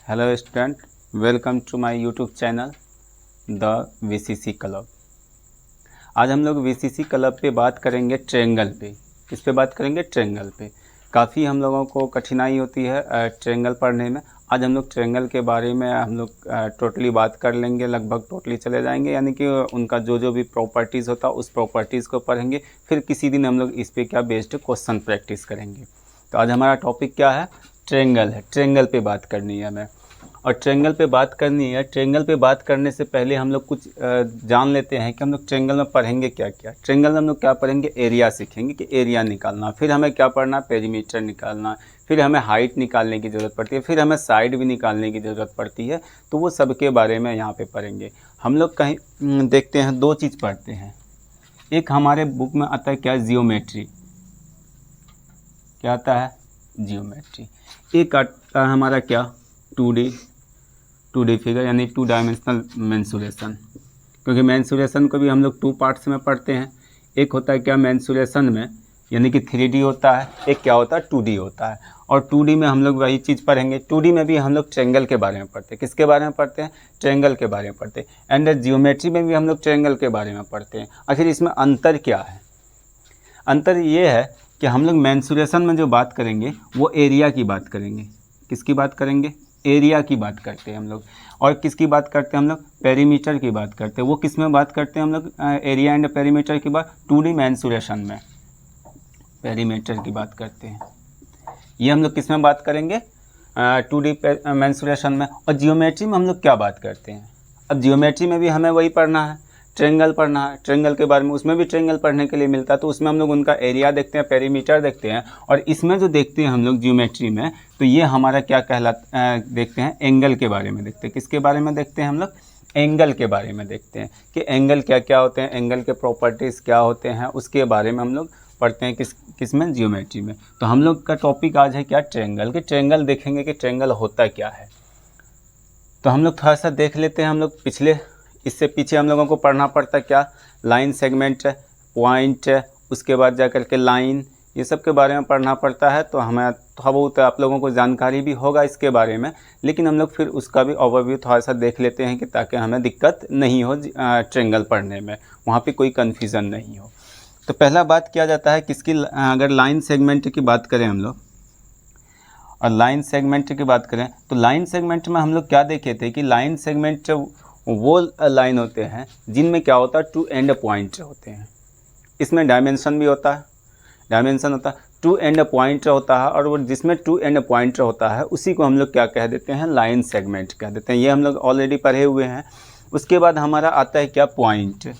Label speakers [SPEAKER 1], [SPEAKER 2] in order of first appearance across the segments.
[SPEAKER 1] Hello student, welcome to my YouTube channel the VCC club. आज हम लोग VCC club पे बात करेंगे ट्रायंगल पे। किस पे बात करेंगे? ट्रायंगल पे। काफ़ी हम लोगों को कठिनाई होती है ट्रायंगल पढ़ने में। आज हम लोग ट्रायंगल के बारे में हम लोग टोटली बात कर लेंगे, लगभग टोटली चले जाएंगे, यानी कि उनका जो भी प्रॉपर्टीज़ होता है उस प्रॉपर्टीज़ को पढ़ेंगे। फिर किसी दिन हम लोग इस पे क्या बेस्ड क्वेश्चन प्रैक्टिस करेंगे। तो आज हमारा टॉपिक क्या है? ट्रायंगल है। ट्रायंगल पे बात करनी है हमें, और ट्रायंगल पे बात करनी है। ट्रायंगल पे बात करने से पहले हम लोग कुछ जान लेते हैं कि हम लोग ट्रायंगल में पढ़ेंगे क्या क्या। ट्रायंगल में हम लोग क्या पढ़ेंगे? एरिया सीखेंगे कि एरिया निकालना। फिर हमें क्या पढ़ना? पेरीमीटर निकालना। फिर हमें हाइट निकालने की ज़रूरत पड़ती है। फिर हमें साइड भी निकालने की ज़रूरत पड़ती है। तो वो सब के बारे में यहाँ पे पढ़ेंगे। हम लोग कहीं देखते हैं, दो चीज़ पढ़ते हैं। एक हमारे बुक में आता है क्या? जियोमेट्री। क्या आता है? जियोमेट्री। एक आता है हमारा क्या? 2D फिगर, यानी 2 डायमेंशनल मेंसुरेशन। क्योंकि मेंसुरेशन को भी हम लोग 2 पार्ट्स में पढ़ते हैं। एक होता है क्या मेंसुरेशन में, यानी कि 3D होता है। एक क्या होता है? 2D होता है। और 2D में हम लोग वही चीज़ पढ़ेंगे। 2D में भी हम लोग ट्रायंगल के बारे में पढ़ते हैं। किसके बारे में पढ़ते हैं? ट्रायंगल के बारे में पढ़ते हैं। एंड जियोमेट्री में भी हम लोग ट्रायंगल के बारे में पढ़ते हैं। आखिर इसमें अंतर क्या है? अंतर ये है कि हम लोग मेंसुरेशन में जो बात करेंगे वो एरिया की बात करेंगे। किसकी बात करेंगे? एरिया की बात करते हैं हम लोग। और किसकी बात करते हैं हम लोग? पेरीमीटर की बात करते हैं। वो किस में बात करते हैं हम लोग? एरिया एंड पेरीमीटर की बात 2D मेंसुरेशन में पेरीमीटर की बात करते हैं। ये हम लोग किस में बात करेंगे? 2D मेंसुरेशन में। और जियोमेट्री में हम लोग क्या बात करते हैं? अब जियोमेट्री में भी हमें वही पढ़ना है, ट्रायंगल पढ़ना है। ट्रायंगल के बारे में उसमें भी ट्रायंगल पढ़ने के लिए मिलता है। तो उसमें हम लोग उनका एरिया देखते हैं, पेरीमीटर देखते हैं। और इसमें जो देखते हैं हम लोग जियोमेट्री में, तो ये हमारा क्या कहलाता देखते हैं? एंगल के बारे में देखते हैं। किसके बारे में देखते हैं हम लोग? एंगल के बारे में देखते हैं कि एंगल क्या क्या होते हैं, एंगल के प्रॉपर्टीज़ क्या होते हैं, उसके बारे में हम लोग पढ़ते हैं। किस में? जियोमेट्री में। तो हम लोग का टॉपिक आज है क्या? ट्रायंगल। कि ट्रायंगल देखेंगे कि ट्रायंगल होता क्या है। तो हम लोग थोड़ा सा देख लेते हैं। हम लोग इससे पीछे हम लोगों को पढ़ना पड़ता क्या? लाइन, सेगमेंट, पॉइंट, उसके बाद जा कर के लाइन, ये सब के बारे में पढ़ना पड़ता है। तो हमें थोड़ा बहुत आप लोगों को जानकारी भी होगा इसके बारे में, लेकिन हम लोग फिर उसका भी ओवरव्यू थोड़ा सा देख लेते हैं कि ताकि हमें दिक्कत नहीं हो ट्रायंगल पढ़ने में, वहाँ पे कोई कन्फ्यूज़न नहीं हो। तो पहला बात किया जाता है किसकी? अगर लाइन सेगमेंट की बात करें हम लोग, और लाइन सेगमेंट की बात करें, तो लाइन सेगमेंट में हम लोग क्या देखे थे कि लाइन सेगमेंट वो लाइन होते हैं जिनमें क्या होता है? 2 एंड पॉइंट होते हैं। इसमें डायमेंशन भी होता है, डायमेंशन होता है, 2 एंड पॉइंट होता है। और वो जिसमें 2 एंड पॉइंट होता है उसी को हम लोग क्या कह देते हैं? लाइन सेगमेंट कह देते हैं। ये हम लोग ऑलरेडी पढ़े हुए हैं। उसके बाद हमारा आता है क्या? पॉइंट।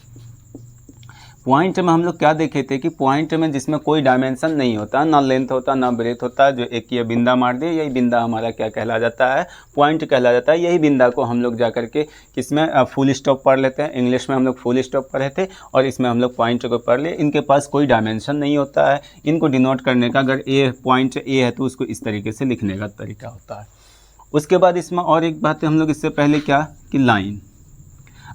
[SPEAKER 1] पॉइंट में हम लोग क्या देखे थे कि पॉइंट में जिसमें कोई डायमेंशन नहीं होता, ना लेंथ होता ना ब्रेथ होता, जो एक ये बिंदा मार दे, यही बिंदा हमारा क्या कहला जाता है? पॉइंट कहला जाता है। यही बिंदा को हम लोग जा करके किसमें फुल स्टॉप पढ़ लेते हैं। इंग्लिश में हम लोग फुल स्टॉप पढ़े थे, और इसमें हम लोग पॉइंट को पढ़ ले। इनके पास कोई डायमेंशन नहीं होता है। इनको डिनोट करने का, अगर ए पॉइंट ए है तो उसको इस तरीके से लिखने का तरीका होता है। उसके बाद इसमें और एक बात है, हम लोग इससे पहले क्या कि लाइन,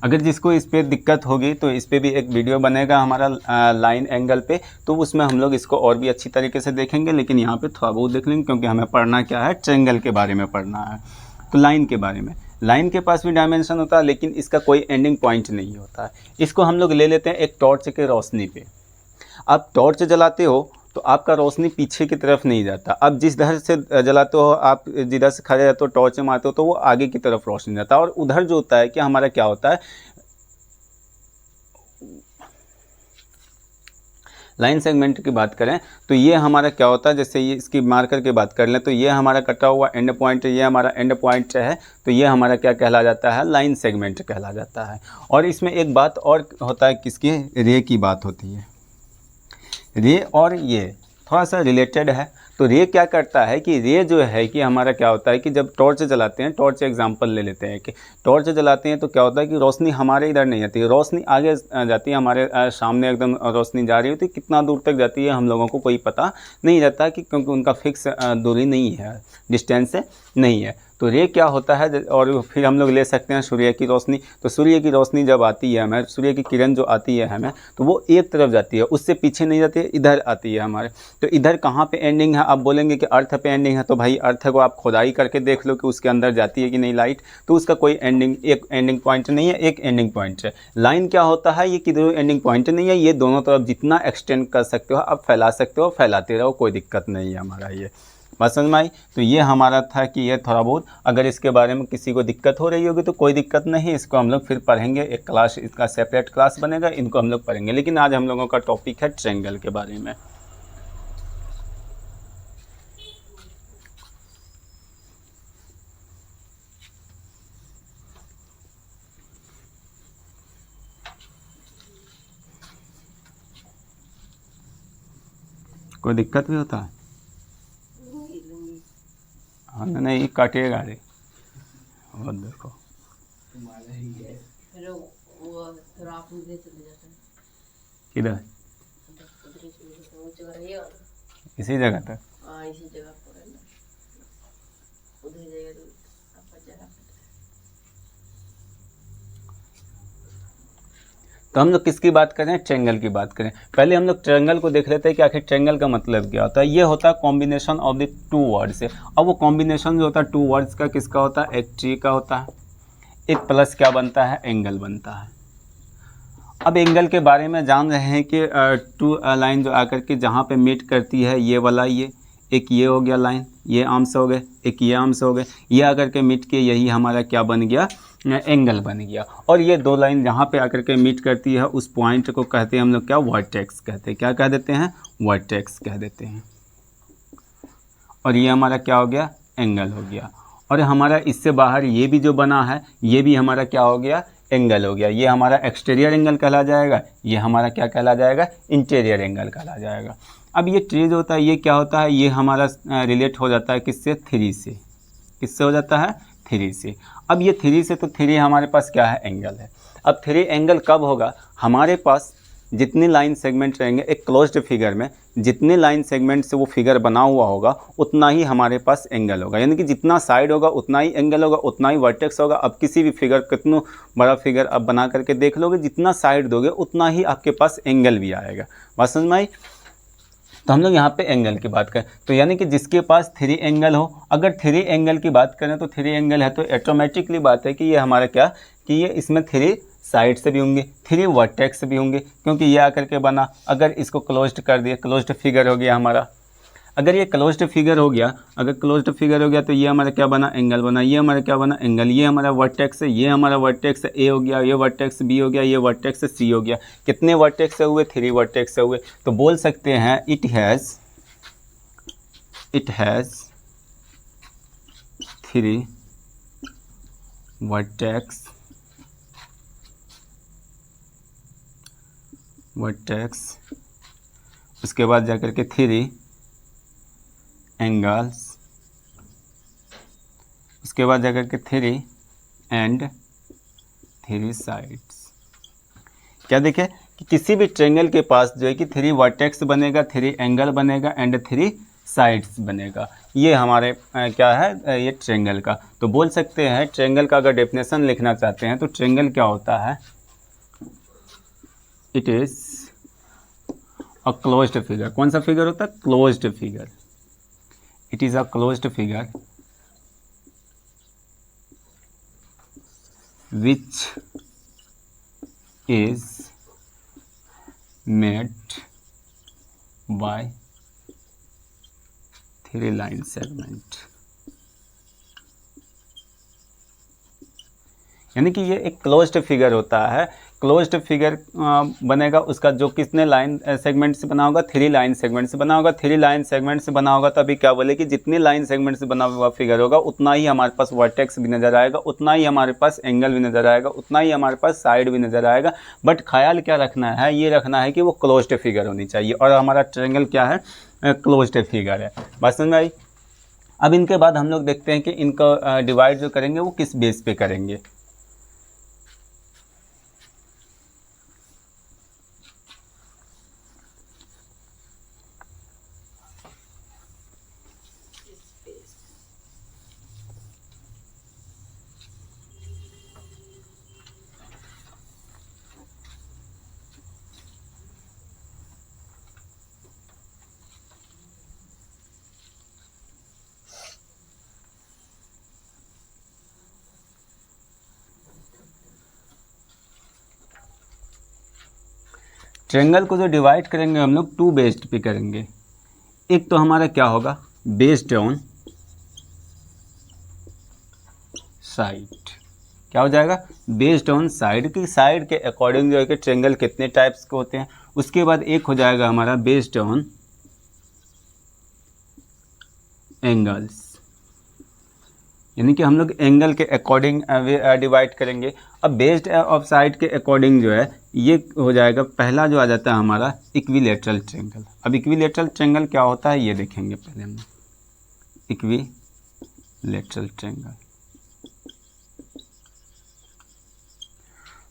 [SPEAKER 1] अगर जिसको इस पर दिक्कत होगी तो इस पर भी एक वीडियो बनेगा हमारा लाइन एंगल पे, तो उसमें हम लोग इसको और भी अच्छी तरीके से देखेंगे। लेकिन यहाँ पे थोड़ा बहुत देख लेंगे, क्योंकि हमें पढ़ना क्या है? ट्रायंगल के बारे में पढ़ना है। तो लाइन के बारे में, लाइन के पास भी डायमेंशन होता है, लेकिन इसका कोई एंडिंग पॉइंट नहीं होता है। इसको हम लोग ले लेते हैं एक टॉर्च के रोशनी पे। आप टॉर्च जलाते हो तो आपका रोशनी पीछे की तरफ नहीं जाता। आप जिस धर से जलाते हो, आप जिधर से खड़े रहते हो, टॉर्च मारते हो, तो वो आगे की तरफ रोशनी जाता है। और उधर जो होता है कि हमारा क्या होता है? लाइन सेगमेंट की बात करें तो ये हमारा क्या होता है? जैसे ये इसकी मार्कर की बात कर लें तो ये हमारा कटा हुआ एंड पॉइंट, ये हमारा एंड पॉइंट है। तो ये हमारा क्या कहला जाता है? लाइन सेगमेंट कहला जाता है। और इसमें एक बात और होता है, किसकी? रे की बात होती है। रे और ये थोड़ा सा रिलेटेड है। तो रे क्या करता है कि रे जो है कि हमारा क्या होता है कि जब टॉर्च जलाते हैं, टॉर्च एग्जांपल ले लेते हैं कि टॉर्च जलाते हैं तो क्या होता है कि रोशनी हमारे इधर नहीं जाती है, रोशनी आगे जाती है, हमारे सामने एकदम रोशनी जा रही होती है। कितना दूर तक जाती है हम लोगों को कोई पता नहीं रहता, कि क्योंकि उनका फिक्स दूरी नहीं है, डिस्टेंस नहीं है। तो रे क्या होता है, और फिर हम लोग ले सकते हैं सूर्य की रोशनी। तो सूर्य की रोशनी जब आती है हमें, सूर्य की किरण जो आती है हमें, तो वो एक तरफ जाती है, उससे पीछे नहीं जाती है, इधर आती है हमारे। तो इधर कहाँ पे एंडिंग है? आप बोलेंगे कि अर्थ पे एंडिंग है, तो भाई अर्थ को आप खुदाई करके देख लो कि उसके अंदर जाती है कि नहीं लाइट। तो उसका कोई एक एंडिंग पॉइंट नहीं है, एक एंडिंग पॉइंट है। लाइन क्या होता है? ये किधर एंडिंग पॉइंट नहीं है, ये दोनों तरफ जितना एक्सटेंड कर सकते हो आप फैला सकते हो, फैलाते रहो, कोई दिक्कत नहीं है हमारा। ये बात समझ में आई? तो ये हमारा था कि ये थोड़ा बहुत, अगर इसके बारे में किसी को दिक्कत हो रही होगी तो कोई दिक्कत नहीं, इसको हम लोग फिर पढ़ेंगे, एक क्लास, इसका सेपरेट क्लास बनेगा, इनको हम लोग पढ़ेंगे। लेकिन आज हम लोगों का टॉपिक है ट्रायंगल के बारे में। कोई दिक्कत भी होता है? हाँ नहीं, काटेगा रे, और देखो किधर, इसी जगह तक। तो हम लोग किसकी बात करें? ट्रायंगल की बात करें। पहले हम लोग ट्रायंगल को देख लेते हैं कि आखिर ट्रायंगल का मतलब क्या होता है। ये होता है combination of the two words से। अब वो कॉम्बिनेशन जो होता है टू वर्ड्स का, किसका होता है? एक ट्री का होता है, एक प्लस क्या बनता है? एंगल बनता है। अब एंगल के बारे में जान रहे हैं कि टू लाइन जो आकर के जहाँ पे मीट करती है, ये वाला, ये एक ये हो गया लाइन, ये आर्म्स हो गए, एक ये आर्म्स हो गए, ये आकर के मीट के यही हमारा क्या बन गया? एंगल बन गया। और ये दो लाइन जहाँ पे आकर के मीट करती है, उस पॉइंट को कहते हैं हम लोग क्या? वर्टेक्स कहते हैं। क्या कह देते हैं? वर्टेक्स कह देते हैं। और ये हमारा क्या हो गया? एंगल हो गया। और हमारा इससे बाहर ये भी जो बना है, ये भी हमारा क्या हो गया? एंगल हो गया। ये हमारा एक्सटीरियर एंगल कहला जाएगा, ये हमारा क्या कहला जाएगा? इंटीरियर एंगल कहला जाएगा। अब ये ट्री जो होता है, ये क्या होता है? ये हमारा रिलेट हो जाता है किससे? थ्री से। किससे हो जाता है? थ्री से। अब ये थ्री से, तो थ्री हमारे पास क्या है? एंगल है। अब थ्री एंगल कब होगा? हमारे पास जितने लाइन सेगमेंट रहेंगे एक क्लोज्ड फिगर में, जितने लाइन सेगमेंट से वो फिगर बना हुआ होगा उतना ही हमारे पास एंगल होगा। यानी कि जितना साइड होगा उतना ही एंगल होगा, उतना ही वर्टेक्स होगा। अब किसी भी फिगर, कितना बड़ा फिगर आप बना करके देख लोगे, जितना साइड दोगे उतना ही आपके पास एंगल भी आएगा। बात समझ में आई? तो हम लोग यहाँ पे एंगल की बात करें, तो यानी कि जिसके पास थ्री एंगल हो, अगर थ्री एंगल की बात करें तो थ्री एंगल है तो ऑटोमेटिकली बात है कि ये हमारा क्या, कि ये इसमें थ्री साइड से भी होंगे, थ्री वर्टेक्स भी होंगे, क्योंकि ये आकर के बना। अगर इसको क्लोज्ड कर दिया, क्लोज्ड फिगर हो गया हमारा। अगर ये क्लोज्ड फिगर हो गया, अगर क्लोज्ड फिगर हो गया तो ये हमारा क्या बना? एंगल बना। ये हमारा क्या बना? एंगल। ये हमारा वर्टेक्स है, ये हमारा वर्टेक्स ए हो गया, ये वर्टेक्स बी हो गया, ये वर्टेक्स सी हो गया। कितने वर्टेक्स हुए? थ्री वर्टेक्स हुए। तो बोल सकते हैं इट हैज़ थ्री वर्टेक्स, उसके बाद जाकर के थ्री एंगल्स, उसके बाद जाकर के थ्री एंड थ्री साइड्स। क्या देखें कि किसी भी ट्रायंगल के पास जो है कि थ्री वर्टेक्स बनेगा, थ्री एंगल बनेगा एंड थ्री साइड्स बनेगा। ये हमारे क्या है? ये ट्रायंगल का। तो बोल सकते हैं ट्रायंगल का अगर डेफिनेशन लिखना चाहते हैं तो ट्रायंगल क्या होता है? It is a closed figure. कौन सा फिगर होता है? Closed figure. It is a closed figure which is made by three line segment। यानी कि ये एक क्लोज्ड फिगर होता है। क्लोज्ड फिगर बनेगा, उसका जो कितने लाइन सेगमेंट से बना होगा? थ्री लाइन सेगमेंट से बना होगा। थ्री लाइन सेगमेंट से बना होगा तो अभी क्या बोले कि जितनी लाइन सेगमेंट से बना हुआ फिगर होगा उतना ही हमारे पास वर्टेक्स भी नज़र आएगा, उतना ही हमारे पास एंगल भी नज़र आएगा, उतना ही हमारे पास साइड भी नज़र आएगा। बट ख्याल क्या रखना है? ये रखना है कि वो क्लोज्ड फिगर होनी चाहिए। और हमारा ट्रायंगल क्या है? क्लोज्ड फिगर है। बात समझ में आई? अब इनके बाद हम लोग देखते हैं कि इनका डिवाइड जो करेंगे वो किस बेस पे करेंगे। ट्रेंगल को जो डिवाइड करेंगे हम लोग टू बेस्ड पे करेंगे। एक तो हमारा क्या होगा, बेस्ड ऑन साइड। क्या हो जाएगा, बेस्ड ऑन साइड, की साइड के अकॉर्डिंग जो है कि ट्रेंगल कितने टाइप्स के होते हैं। उसके बाद एक हो जाएगा हमारा बेस्ड ऑन एंगल्स, यानी कि हम लोग एंगल के अकॉर्डिंग डिवाइड करेंगे। अब बेस्ड ऑफ साइड के अकॉर्डिंग जो है ये हो जाएगा, पहला जो आ जाता है हमारा इक्विलेटरल ट्रेंगल। अब इक्विलेटरल ट्रेंगल क्या होता है ये देखेंगे पहले हम, इक्विलेटरल ट्रेंगल।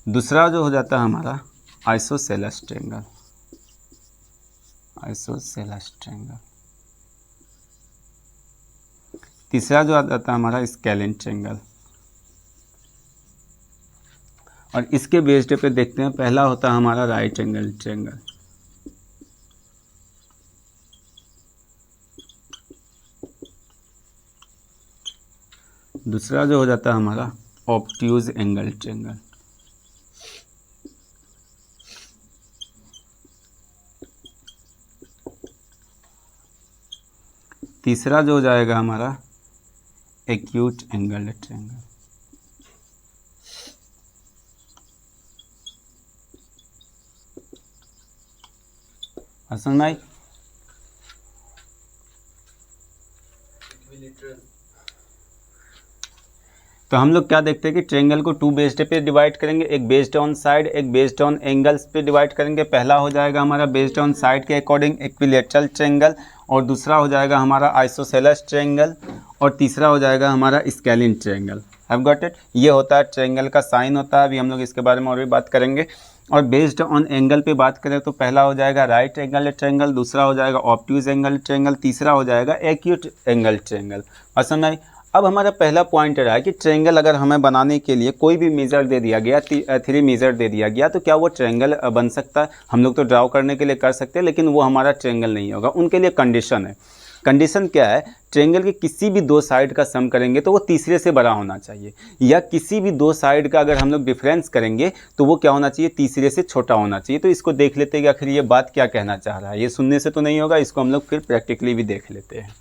[SPEAKER 1] दूसरा जो हो जाता है हमारा आइसोसेलेस ट्रेंगल, आइसोसेलेस ट्रेंगल। तीसरा जो आ जाता है हमारा स्केलिन ट्रेंगल। और इसके बेस्ड पे देखते हैं, पहला होता है हमारा राइट एंगल ट्रेंगल। दूसरा जो हो जाता है हमारा ऑब्ट्यूज एंगल ट्रेंगल। तीसरा जो हो जाएगा हमारा एक्यूट एंगल ट्रेंगल। समझ में आई? तो हम लोग क्या देखते हैं कि ट्रेंगल को टू बेस्ड पे डिवाइड करेंगे, एक बेस्ड ऑन साइड, एक बेस्ड ऑन एंगल्स पे डिवाइड करेंगे। पहला हो जाएगा हमारा बेस्ड ऑन साइड के अकॉर्डिंग इक्विलेटरल ट्रेंगल, और दूसरा हो जाएगा हमारा आइसोसेलेस ट्रेंगल, और तीसरा हो जाएगा हमारा scalene triangle. Have got it? ये होता है ट्रेंगल का साइन होता है, अभी हम लोग इसके बारे में और भी बात करेंगे। और बेस्ड ऑन एंगल पे बात करें तो पहला हो जाएगा राइट एंगल ट्रेंगल, दूसरा हो जाएगा ऑब्ट्यूज एंगल ट्रेंगल, तीसरा हो जाएगा एक्यूट एंगल ट्रेंगल। और समझ आई? अब हमारा पहला पॉइंट रहा है कि ट्रेंगल अगर हमें बनाने के लिए कोई भी मेजर दे दिया गया, 3 मेजर दे दिया गया, तो क्या वो ट्रेंगल बन सकता है? हम लोग तो ड्राउ करने के लिए कर सकते हैं, लेकिन वो हमारा ट्रेंगल नहीं होगा। उनके लिए कंडीशन है। कंडीशन क्या है? ट्रेंगल के किसी भी दो साइड का सम करेंगे तो वो तीसरे से बड़ा होना चाहिए, या किसी भी दो साइड का अगर हम लोग डिफरेंस करेंगे तो वो क्या होना चाहिए? तीसरे से छोटा होना चाहिए। तो इसको देख लेते हैं कि आखिर ये बात क्या कहना चाह रहा है। ये सुनने से तो नहीं होगा, इसको हम लोग फिर प्रैक्टिकली भी देख लेते हैं।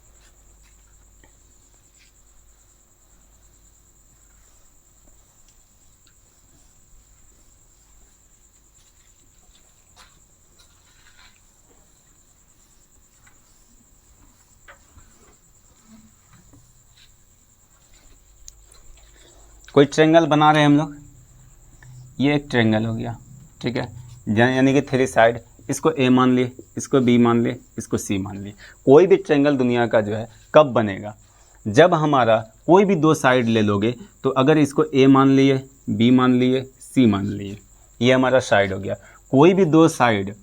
[SPEAKER 1] कोई ट्रेंगल बना रहे हैं हम लोग, ये एक ट्रेंगल हो गया, ठीक है, यानी कि 3 साइड। इसको ए मान लिए, इसको बी मान लिए, इसको सी मान लिए। कोई भी ट्रेंगल दुनिया का जो है कब बनेगा? जब हमारा कोई भी दो साइड ले लोगे, तो अगर इसको ए मान लिए, बी मान लिए, सी मान लिए, ये हमारा साइड हो गया। कोई भी दो साइड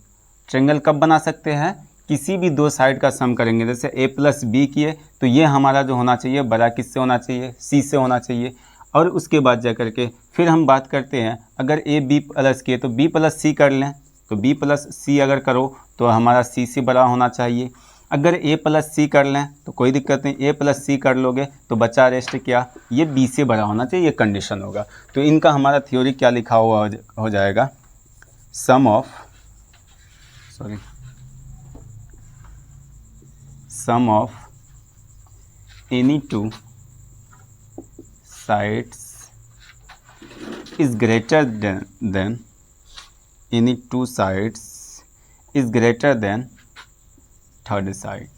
[SPEAKER 1] ट्रेंगल कब बना सकते हैं? किसी भी दो साइड का सम करेंगे। जैसे ए प्लस बी किए तो ये हमारा जो होना चाहिए बड़ा किससे होना चाहिए? सी से होना चाहिए। और उसके बाद जा कर के फिर हम बात करते हैं, अगर ए बी प्लस किए तो बी प्लस सी कर लें, तो बी प्लस सी अगर करो तो हमारा सी से बड़ा होना चाहिए। अगर ए प्लस सी कर लें तो कोई दिक्कत नहीं, ए प्लस सी कर लोगे तो बचा रेस्ट क्या? ये बी से बड़ा होना चाहिए, ये कंडीशन होगा। तो इनका हमारा थ्योरी क्या लिखा हुआ हो जाएगा? Sum of any two sides is greater than any two sides is greater than third side,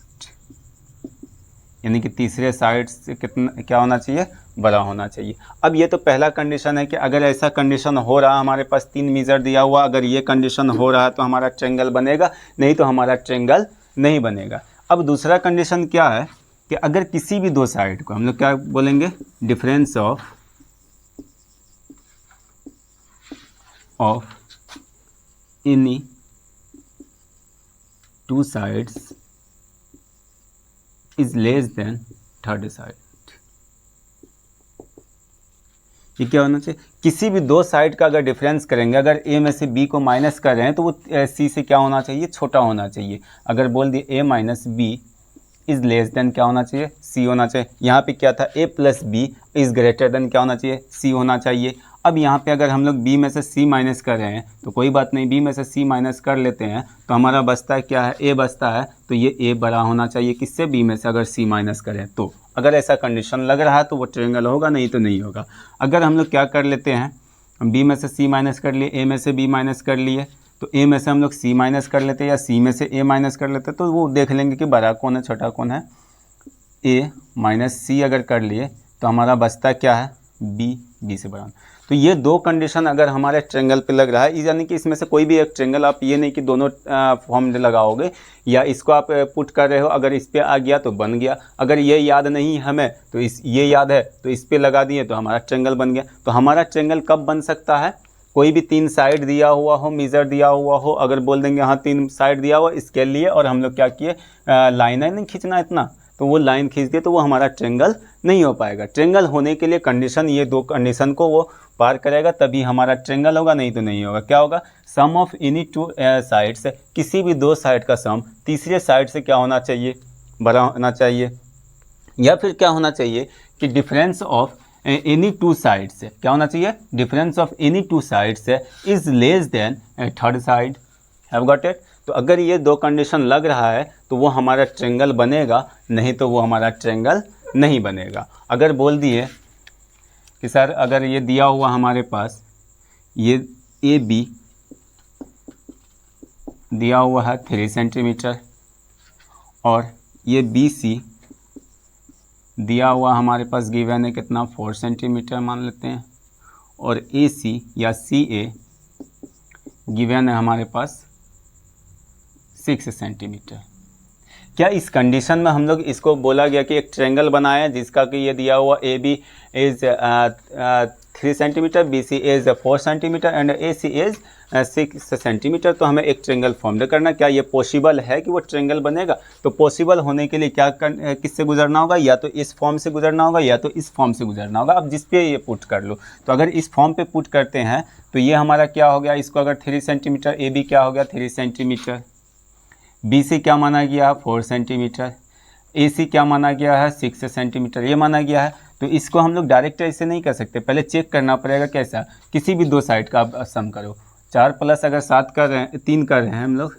[SPEAKER 1] यानी कि तीसरे साइड से कितना क्या होना चाहिए? बड़ा होना चाहिए। अब ये तो पहला कंडीशन है कि अगर ऐसा कंडीशन हो रहा, हमारे पास 3 मेजर दिया हुआ, अगर ये कंडीशन हो रहा है तो हमारा ट्रेंगल बनेगा, नहीं तो हमारा ट्रेंगल नहीं बनेगा। अब दूसरा कंडीशन क्या है कि अगर किसी भी दो साइड को हम लोग क्या बोलेंगे? Difference of any two sides is less than third side. ये क्या होना चाहिए? किसी भी दो साइड का अगर डिफरेंस करेंगे, अगर ए में से बी को माइनस कर रहे हैं तो वो सी से क्या होना चाहिए? छोटा होना चाहिए। अगर बोल दिए A minus B is less than क्या होना चाहिए, सी होना चाहिए। यहाँ पे क्या था, A plus B is greater than क्या होना चाहिए, सी होना चाहिए। अब यहाँ पे अगर हम लोग बी में से सी माइनस कर रहे हैं तो कोई बात नहीं, बी में से सी माइनस कर लेते हैं तो हमारा बचता है क्या है, ए बचता है। तो ये ए बड़ा होना चाहिए किससे, बी में से अगर सी माइनस करें तो। अगर ऐसा कंडीशन लग रहा है तो वो ट्रायंगल होगा, नहीं तो नहीं होगा। अगर हम लोग क्या कर लेते हैं, हम बी में से सी माइनस कर लिए, ए में से बी माइनस कर लिए, तो ए में से हम लोग सी माइनस कर लेते हैं या सी में से ए माइनस कर लेते हैं, तो वो देख लेंगे कि बड़ा कौन है छोटा कौन है। ए माइनस सी अगर कर लिए तो हमारा बचता क्या है, बी, बी से बड़ा। तो ये दो कंडीशन अगर हमारे ट्रायंगल पे लग रहा है, यानी कि इसमें से कोई भी एक ट्रायंगल, आप ये नहीं कि दोनों फॉर्म लगाओगे या इसको आप पुट कर रहे हो, अगर इस पे आ गया तो बन गया, अगर ये याद नहीं हमें तो ये याद है तो इस पे लगा दिए तो हमारा ट्रायंगल बन गया। तो हमारा ट्रायंगल कब बन सकता है, कोई भी 3 साइड दिया हुआ हो, मेजर दिया हुआ हो, अगर बोल देंगे हाँ 3 साइड दिया हुआ स्केल लिए और हम लोग क्या किए, लाइन है नहीं खींचना इतना, तो वो लाइन खींच दिए तो वो हमारा ट्रायंगल नहीं हो पाएगा। ट्रायंगल होने के लिए कंडीशन, ये दो कंडीशन को वो पार करेगा तभी हमारा ट्रायंगल होगा, नहीं तो नहीं होगा। क्या होगा, सम ऑफ एनी 2 साइड्स, किसी भी 2 साइड का सम तीसरे साइड से क्या होना चाहिए, बड़ा होना चाहिए। या फिर क्या होना चाहिए कि डिफरेंस ऑफ एनी 2 साइड से क्या होना चाहिए, डिफरेंस ऑफ एनी 2 साइड से is less than third side. Have got it. तो अगर ये दो कंडीशन लग रहा है तो वो हमारा ट्रायंगल बनेगा, नहीं तो वो हमारा ट्रायंगल नहीं बनेगा। अगर बोल दिए कि सर अगर ये दिया हुआ हमारे पास, ये ए बी दिया हुआ है 3 सेंटीमीटर और ये बी सी दिया हुआ हमारे पास गिवन है कितना, 4 सेंटीमीटर मान लेते हैं, और ए सी या सी ए गिवन है हमारे पास 6 सेंटीमीटर। क्या इस कंडीशन में हम लोग इसको बोला गया कि एक ट्रायंगल बनाया जिसका कि ये दिया हुआ A B is 3 centimetre, B C is 4 centimetre and A C is 6 centimetre, तो हमें एक ट्रायंगल फॉर्म करना। क्या ये पॉसिबल है कि वो ट्रायंगल बनेगा? तो पॉसिबल होने के लिए क्या किससे गुजरना होगा, या तो इस फॉर्म से गुजरना होगा या तो इस फॉर्म से गुजरना होगा। अब जिस पे ये पुट कर लो, तो अगर इस फॉर्म पे पुट करते हैं तो ये हमारा क्या हो गया, इसको अगर 3 सेंटीमीटर, ए बी क्या हो गया 3 सेंटीमीटर, बी सी क्या माना गया 4 सेंटीमीटर, ए सी क्या माना गया है 6 सेंटीमीटर, ये माना गया है। तो इसको हम लोग डायरेक्ट ऐसे नहीं कर सकते, पहले चेक करना पड़ेगा कैसा, किसी भी 2 साइड का आप सम करो। 4 प्लस अगर 7 कर रहे हैं, 3 कर रहे हैं हम लोग,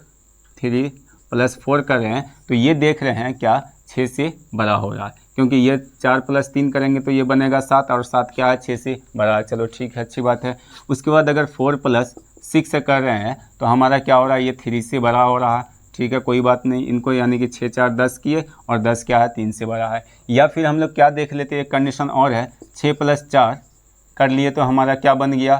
[SPEAKER 1] 3 प्लस 4 कर रहे हैं, तो ये देख रहे हैं क्या 6 से बड़ा हो रहा है, क्योंकि ये 4 प्लस 3 करेंगे तो ये बनेगा 7 और 7 क्या है 6 से बड़ा है। चलो ठीक है, अच्छी बात है। उसके बाद अगर 4 प्लस 6 कर रहे हैं तो हमारा क्या हो रहा है, ये 3 से बड़ा हो रहा है। ठीक है, कोई बात नहीं, इनको यानी कि 6 4 10 किए और 10 क्या है 3 से बड़ा है। या फिर हम लोग क्या देख लेते हैं, एक कंडीशन और है, 6 प्लस 4 कर लिए तो हमारा क्या बन गया,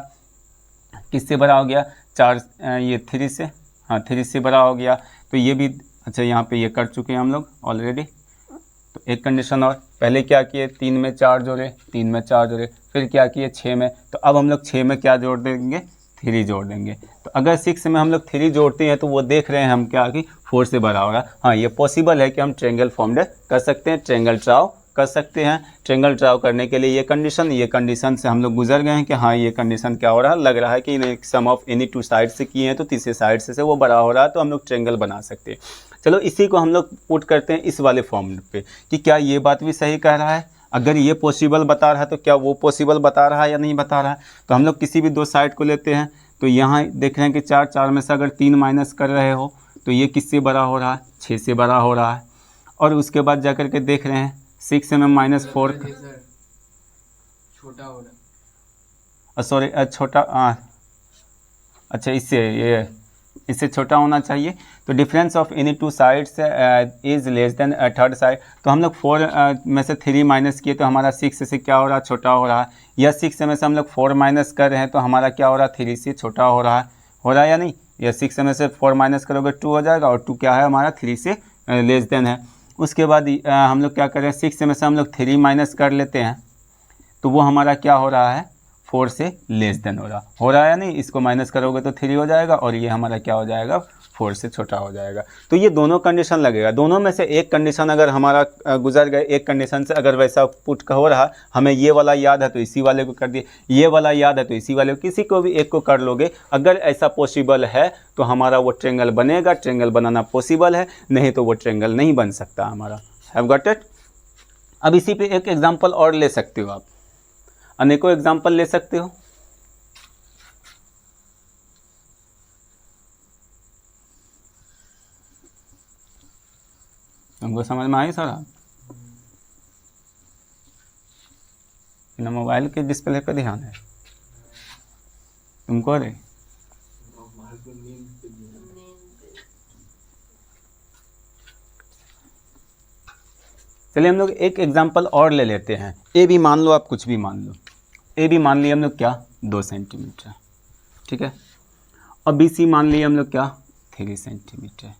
[SPEAKER 1] किससे बड़ा हो गया 4, ये 3 से, हाँ 3 से बड़ा हो गया। तो ये भी अच्छा, यहाँ पे ये कर चुके हैं हम लोग ऑलरेडी। तो एक कंडीशन और, पहले क्या किए 3 में 4 जोड़े, 3 में 4 जोड़े, फिर क्या किए 6 में, तो अब हम लोग 6 में क्या जोड़ देंगे 3 जोड़ देंगे। तो अगर 6 में हम लोग 3 जोड़ते हैं तो वो देख रहे हैं हम क्या कि 4 से बड़ा होगा। हाँ, ये पॉसिबल है कि हम ट्रायंगल फॉर्म्ड कर सकते हैं, ट्रायंगल ड्राव कर सकते हैं। ट्रायंगल ड्राव करने के लिए ये कंडीशन से हम लोग गुजर गए हैं कि हाँ ये कंडीशन क्या हो रहा है, लग रहा है कि सम ऑफ एनी 2 साइड से किए हैं तो तीसरे साइड से वो बड़ा हो रहा है, तो हम लोग ट्रायंगल बना सकते हैं। चलो इसी को हम लोग पुट करते हैं इस वाले फॉर्म पे कि क्या ये बात भी सही कह रहा है, अगर ये पॉसिबल बता रहा है तो क्या वो पॉसिबल बता रहा है या नहीं बता रहा है। तो हम लोग किसी भी 2 साइड को लेते हैं, तो यहाँ देख रहे हैं कि 4 4 में से अगर 3 माइनस कर रहे हो तो ये किससे बड़ा हो रहा है 6 से बड़ा हो रहा है। और उसके बाद जाकर के देख रहे हैं 6 में -4
[SPEAKER 2] छोटा हो रहा,
[SPEAKER 1] सॉरी छोटा, अच्छा इससे छोटा होना चाहिए। तो difference of any 2 sides is less than third side. तो हम लोग 4 में से 3 माइनस किए तो हमारा 6 से क्या हो रहा है छोटा हो रहा है, या 6 में से हम लोग 4 माइनस कर रहे हैं तो हमारा क्या हो रहा है 3 से छोटा हो रहा है या नहीं। या 6 में से 4 माइनस करोगे 2 हो जाएगा, और 2 क्या है हमारा 3 से लेस देन है। उसके बाद हम लोग क्या कर रहे हैं, 6 में से हम लोग 3 माइनस कर लेते हैं तो वो हमारा क्या हो रहा है 4 से लेस देन हो रहा है या नहीं। इसको माइनस करोगे तो 3 हो जाएगा, और ये हमारा क्या हो जाएगा 4 से छोटा हो जाएगा। तो ये दोनों कंडीशन लगेगा, दोनों में से एक कंडीशन अगर हमारा गुजर गए, एक कंडीशन से अगर वैसा पुट हो रहा, हमें ये वाला याद है तो इसी वाले को कर दिए, ये वाला याद है तो इसी वाले को, किसी को भी एक को कर लोगे। अगर ऐसा पॉसिबल है तो हमारा वो ट्रायंगल बनेगा, ट्रायंगल बनाना पॉसिबल है, नहीं तो वो ट्रायंगल नहीं बन सकता हमारा। Have got it. अब इसी पे एक एग्जांपल और ले सकते हो आप, अनेकों एग्जांपल ले सकते हो। तुमको समझ में आई सारा? ना मोबाइल के डिस्प्ले पे ध्यान है तुमको रे? चलिए हम लोग एक एग्जांपल और ले लेते हैं। ए भी मान लो, आप कुछ भी मान लो। ए भी मान लिया हम लोग क्या 2 सेंटीमीटर, ठीक है। और बी सी मान लिया हम लोग क्या 3 सेंटीमीटर,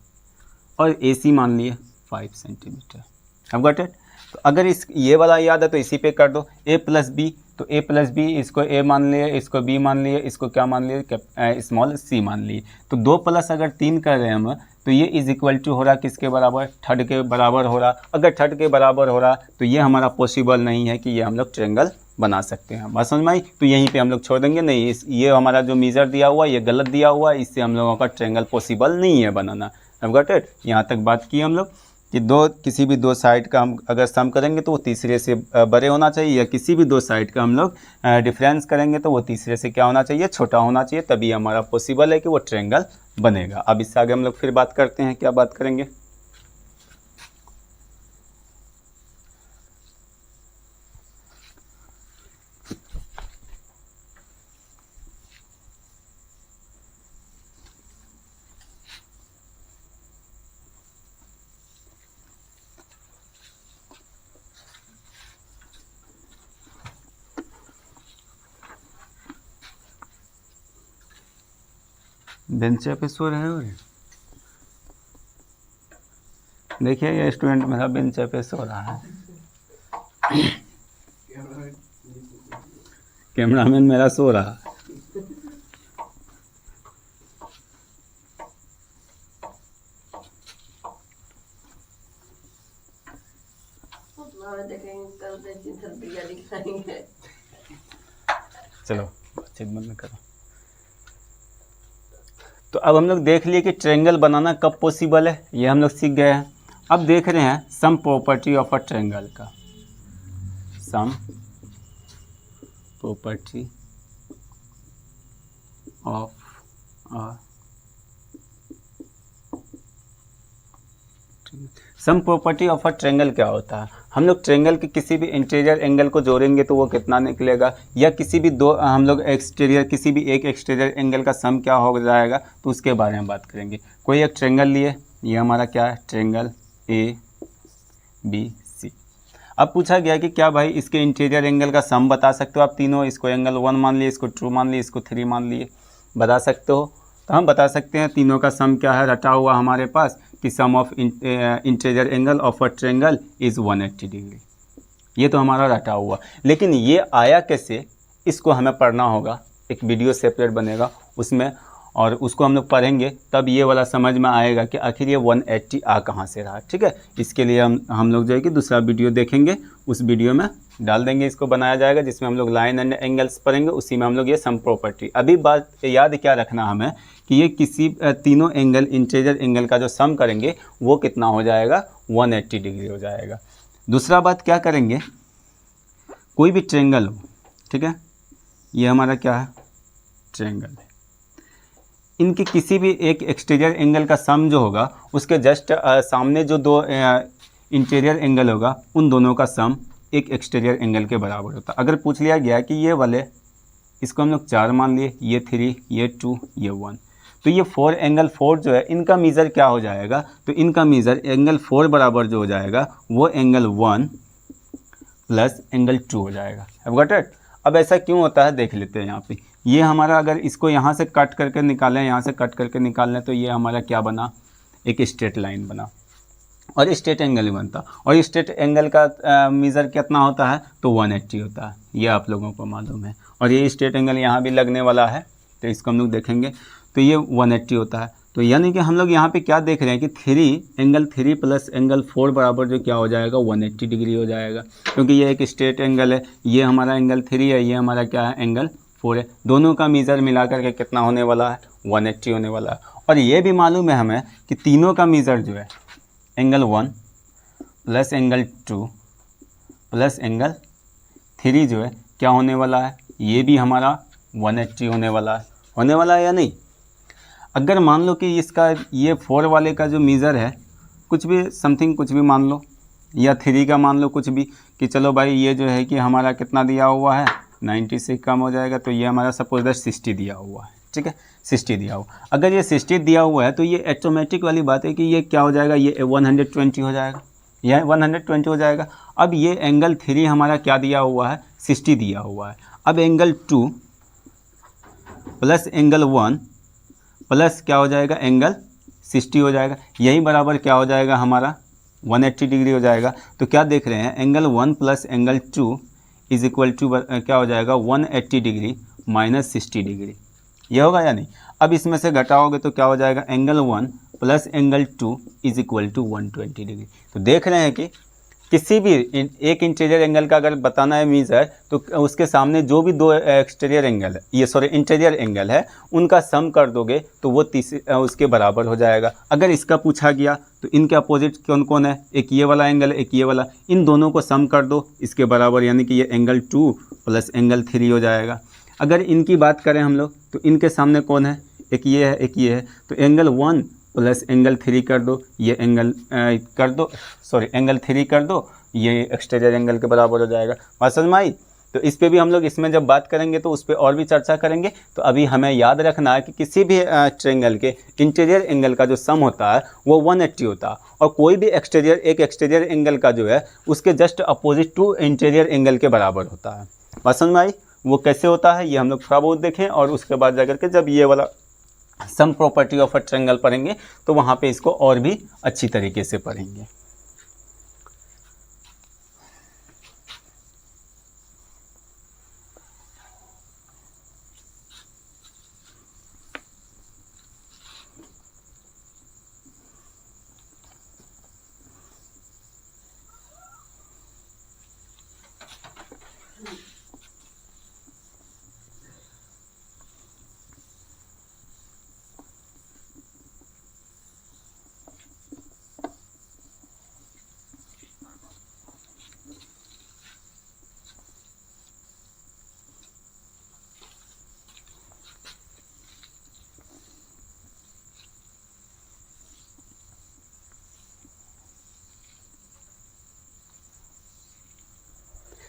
[SPEAKER 1] और ए सी मान लिए 5 सेंटीमीटर। Have got it. तो अगर इस ये वाला याद है तो इसी पे कर दो, ए प्लस बी। तो ए प्लस बी, इसको ए मान लिए, इसको बी मान लिए, इसको क्या मान लिए स्मॉल सी मान लिए। तो 2 प्लस अगर 3 कर रहे हैं हम, तो ये इज इक्वल टू हो रहा किसके बराबर, थर्ड के बराबर हो रहा। अगर थर्ड के बराबर हो रहा तो ये हमारा पॉसिबल नहीं है कि ये हम लोग ट्रायंगल बना सकते हैं। बात समझ में आई? तो यहीं पे हम लोग छोड़ देंगे, नहीं ये हमारा जो मेजर दिया हुआ ये गलत दिया हुआ, इससे हम लोगों का ट्रायंगल पॉसिबल नहीं है बनाना। Have got it. यहाँ तक बात की हम लोग कि किसी भी 2 साइड का हम अगर सम करेंगे तो वो तीसरे से बड़े होना चाहिए, या किसी भी 2 साइड का हम लोग डिफरेंस करेंगे तो वो तीसरे से क्या होना चाहिए, छोटा होना चाहिए, तभी हमारा पॉसिबल है कि वो ट्रायंगल बनेगा। अब इससे आगे हम लोग फिर बात करते हैं, क्या बात करेंगे। बेंच पे सो रहे हो? देखिए ये स्टूडेंट मेरा बेंच पे सो रहा है। कैमरामैन मेरा सो रहा है। चलो बातचीत बंद करो। तो अब हम लोग देख लिए कि ट्रायंगल बनाना कब पॉसिबल है, ये हम लोग सीख गए हैं। अब देख रहे हैं sum property of a triangle का। Sum property of a sum property of a triangle क्या होता है। हम लोग ट्रायंगल के किसी भी इंटीरियर एंगल को जोड़ेंगे तो वो कितना निकलेगा, या किसी भी हम लोग एक्सटीरियर किसी भी एक एक्सटीरियर एंगल का सम क्या हो जाएगा, तो उसके बारे में बात करेंगे। कोई एक ट्रायंगल लिए, ये हमारा क्या है ट्रायंगल ए बी सी। अब पूछा गया कि क्या भाई इसके इंटीरियर एंगल का सम बता सकते हो आप तीनों। इसको एंगल 1 मान लिए, इसको 2 मान लिए, इसको 3 मान लिए, बता सकते हो। तो हम बता सकते हैं तीनों का सम क्या है, रटा हुआ हमारे पास कि sum of interior angle of a triangle is 180 degree. ये तो हमारा रटा हुआ, लेकिन ये आया कैसे, इसको हमें पढ़ना होगा। एक वीडियो सेपरेट बनेगा उसमें, और उसको हम लोग पढ़ेंगे, तब ये वाला समझ में आएगा कि आखिर ये 180 आ कहाँ से रहा। ठीक है, इसके लिए हम लोग जो है कि दूसरा वीडियो देखेंगे, उस वीडियो में डाल देंगे, इसको बनाया जाएगा, जिसमें हम लोग लाइन एंड एंगल्स पढ़ेंगे। उसी में हम लोग ये सम प्रॉपर्टी। अभी बात याद क्या रखना हमें कि ये किसी तीनों एंगल इंटीरियर एंगल का जो सम करेंगे वो कितना हो जाएगा, 180 डिग्री हो जाएगा। दूसरा बात क्या करेंगे, कोई भी ट्रायंगल हो, ठीक है, ये हमारा क्या है ट्रायंगल है, इनके किसी भी एक एक्सटीरियर एंगल का सम जो होगा उसके जस्ट सामने जो 2 इंटीरियर एंगल होगा उन दोनों का सम एक एक्सटीरियर एंगल के बराबर होता है। अगर पूछ लिया गया कि ये वाले, इसको हम लोग 4 मान लिए, ये 3, ये 2, ये 1, तो ये 4 एंगल 4 जो है इनका मीज़र क्या हो जाएगा, तो इनका मीज़र एंगल 4 बराबर जो हो जाएगा वो एंगल 1 प्लस एंगल 2 हो जाएगा। Have got it. अब ऐसा क्यों होता है देख लेते हैं। यहाँ पे ये हमारा, अगर इसको यहाँ से कट करके निकालें, यहाँ से कट करके निकालें, तो ये हमारा क्या बना, एक स्ट्रेट लाइन बना, और स्ट्रेट एंगल ही बनता। और स्ट्रेट एंगल का मीज़र कितना होता है, तो 180 होता है, ये आप लोगों को मालूम है। और ये स्ट्रेट एंगल यहाँ भी लगने वाला है, तो इसको हम लोग देखेंगे, तो ये 180 होता है। तो यानी कि हम लोग यहाँ पे क्या देख रहे हैं कि एंगल 3 प्लस एंगल 4 बराबर जो क्या हो जाएगा, 180 डिग्री हो जाएगा, क्योंकि ये एक स्ट्रेट एंगल है, ये हमारा एंगल 3 है, ये हमारा क्या है एंगल 4 है। दोनों का मीज़र मिला करके कितना होने वाला है, 180 होने वाला है। और ये भी मालूम है हमें कि तीनों का मीज़र जो है angle 1 plus angle 2 plus angle 3 जो है क्या होने वाला है, ये भी हमारा 180 होने वाला है या नहीं। अगर मान लो कि इसका ये 4 वाले का जो मीज़र है कुछ भी समथिंग कुछ भी मान लो, या 3 का मान लो कुछ भी, कि चलो भाई ये जो है कि हमारा कितना दिया हुआ है 90 से कम हो जाएगा, तो ये हमारा सपोज दैट 60 दिया हुआ है, ठीक है 60 दिया हुआ। अगर ये 60 दिया हुआ है तो ये ऑटोमेटिक वाली बात है कि ये क्या हो जाएगा, ये 120 हो जाएगा, यह 120 हो जाएगा। अब ये एंगल 3 हमारा क्या दिया हुआ है, 60 दिया हुआ है। अब एंगल 2 प्लस एंगल 1 प्लस क्या हो जाएगा, एंगल 60 हो जाएगा, यही बराबर क्या हो जाएगा हमारा 180 डिग्री हो जाएगा। तो क्या देख रहे हैं, angle 1 plus angle 2 is equal to क्या हो जाएगा 180 डिग्री माइनस 60 डिग्री, ये होगा या नहीं। अब इसमें से घटाओगे तो क्या हो जाएगा, angle 1 plus angle 2 is equal to 120 degree. तो देख रहे हैं कि किसी भी एक इंटीरियर एंगल का अगर बताना है मीज़र, तो उसके सामने जो भी दो एक्सटीरियर एंगल है, ये सॉरी इंटीरियर एंगल है, उनका सम कर दोगे तो वो उसके बराबर हो जाएगा। अगर इसका पूछा गया तो इनके अपोजिट कौन कौन है, एक ये वाला एंगल है, एक ये वाला, इन दोनों को सम कर दो इसके बराबर, यानी कि ये एंगल 2 प्लस एंगल 3 हो जाएगा। अगर इनकी बात करें हम लोग तो इनके सामने कौन है, एक ये है, एक ये है, तो एंगल 1 प्लस एंगल 3 कर दो, ये एंगल कर दो, सॉरी एंगल 3 कर दो, ये एक्सटीरियर एंगल के बराबर हो जाएगा। बात समझ में आई। तो इस पे भी हम लोग इसमें जब बात करेंगे तो उस पर और भी चर्चा करेंगे। तो अभी हमें याद रखना है कि किसी भी ट्रायंगल के इंटीरियर एंगल का जो सम होता है वो 180 होता है, और कोई भी एक्सटीरियर एंगल का जो है उसके just opposite to interior angle के बराबर होता है। बात समझ में आई। वो कैसे होता है ये हम लोग थोड़ा बहुत देखें, और उसके बाद जाकर के जब ये वाला सम प्रॉपर्टी ऑफ अ ट्रायंगल पढ़ेंगे तो वहाँ पे इसको और भी अच्छी तरीके से पढ़ेंगे।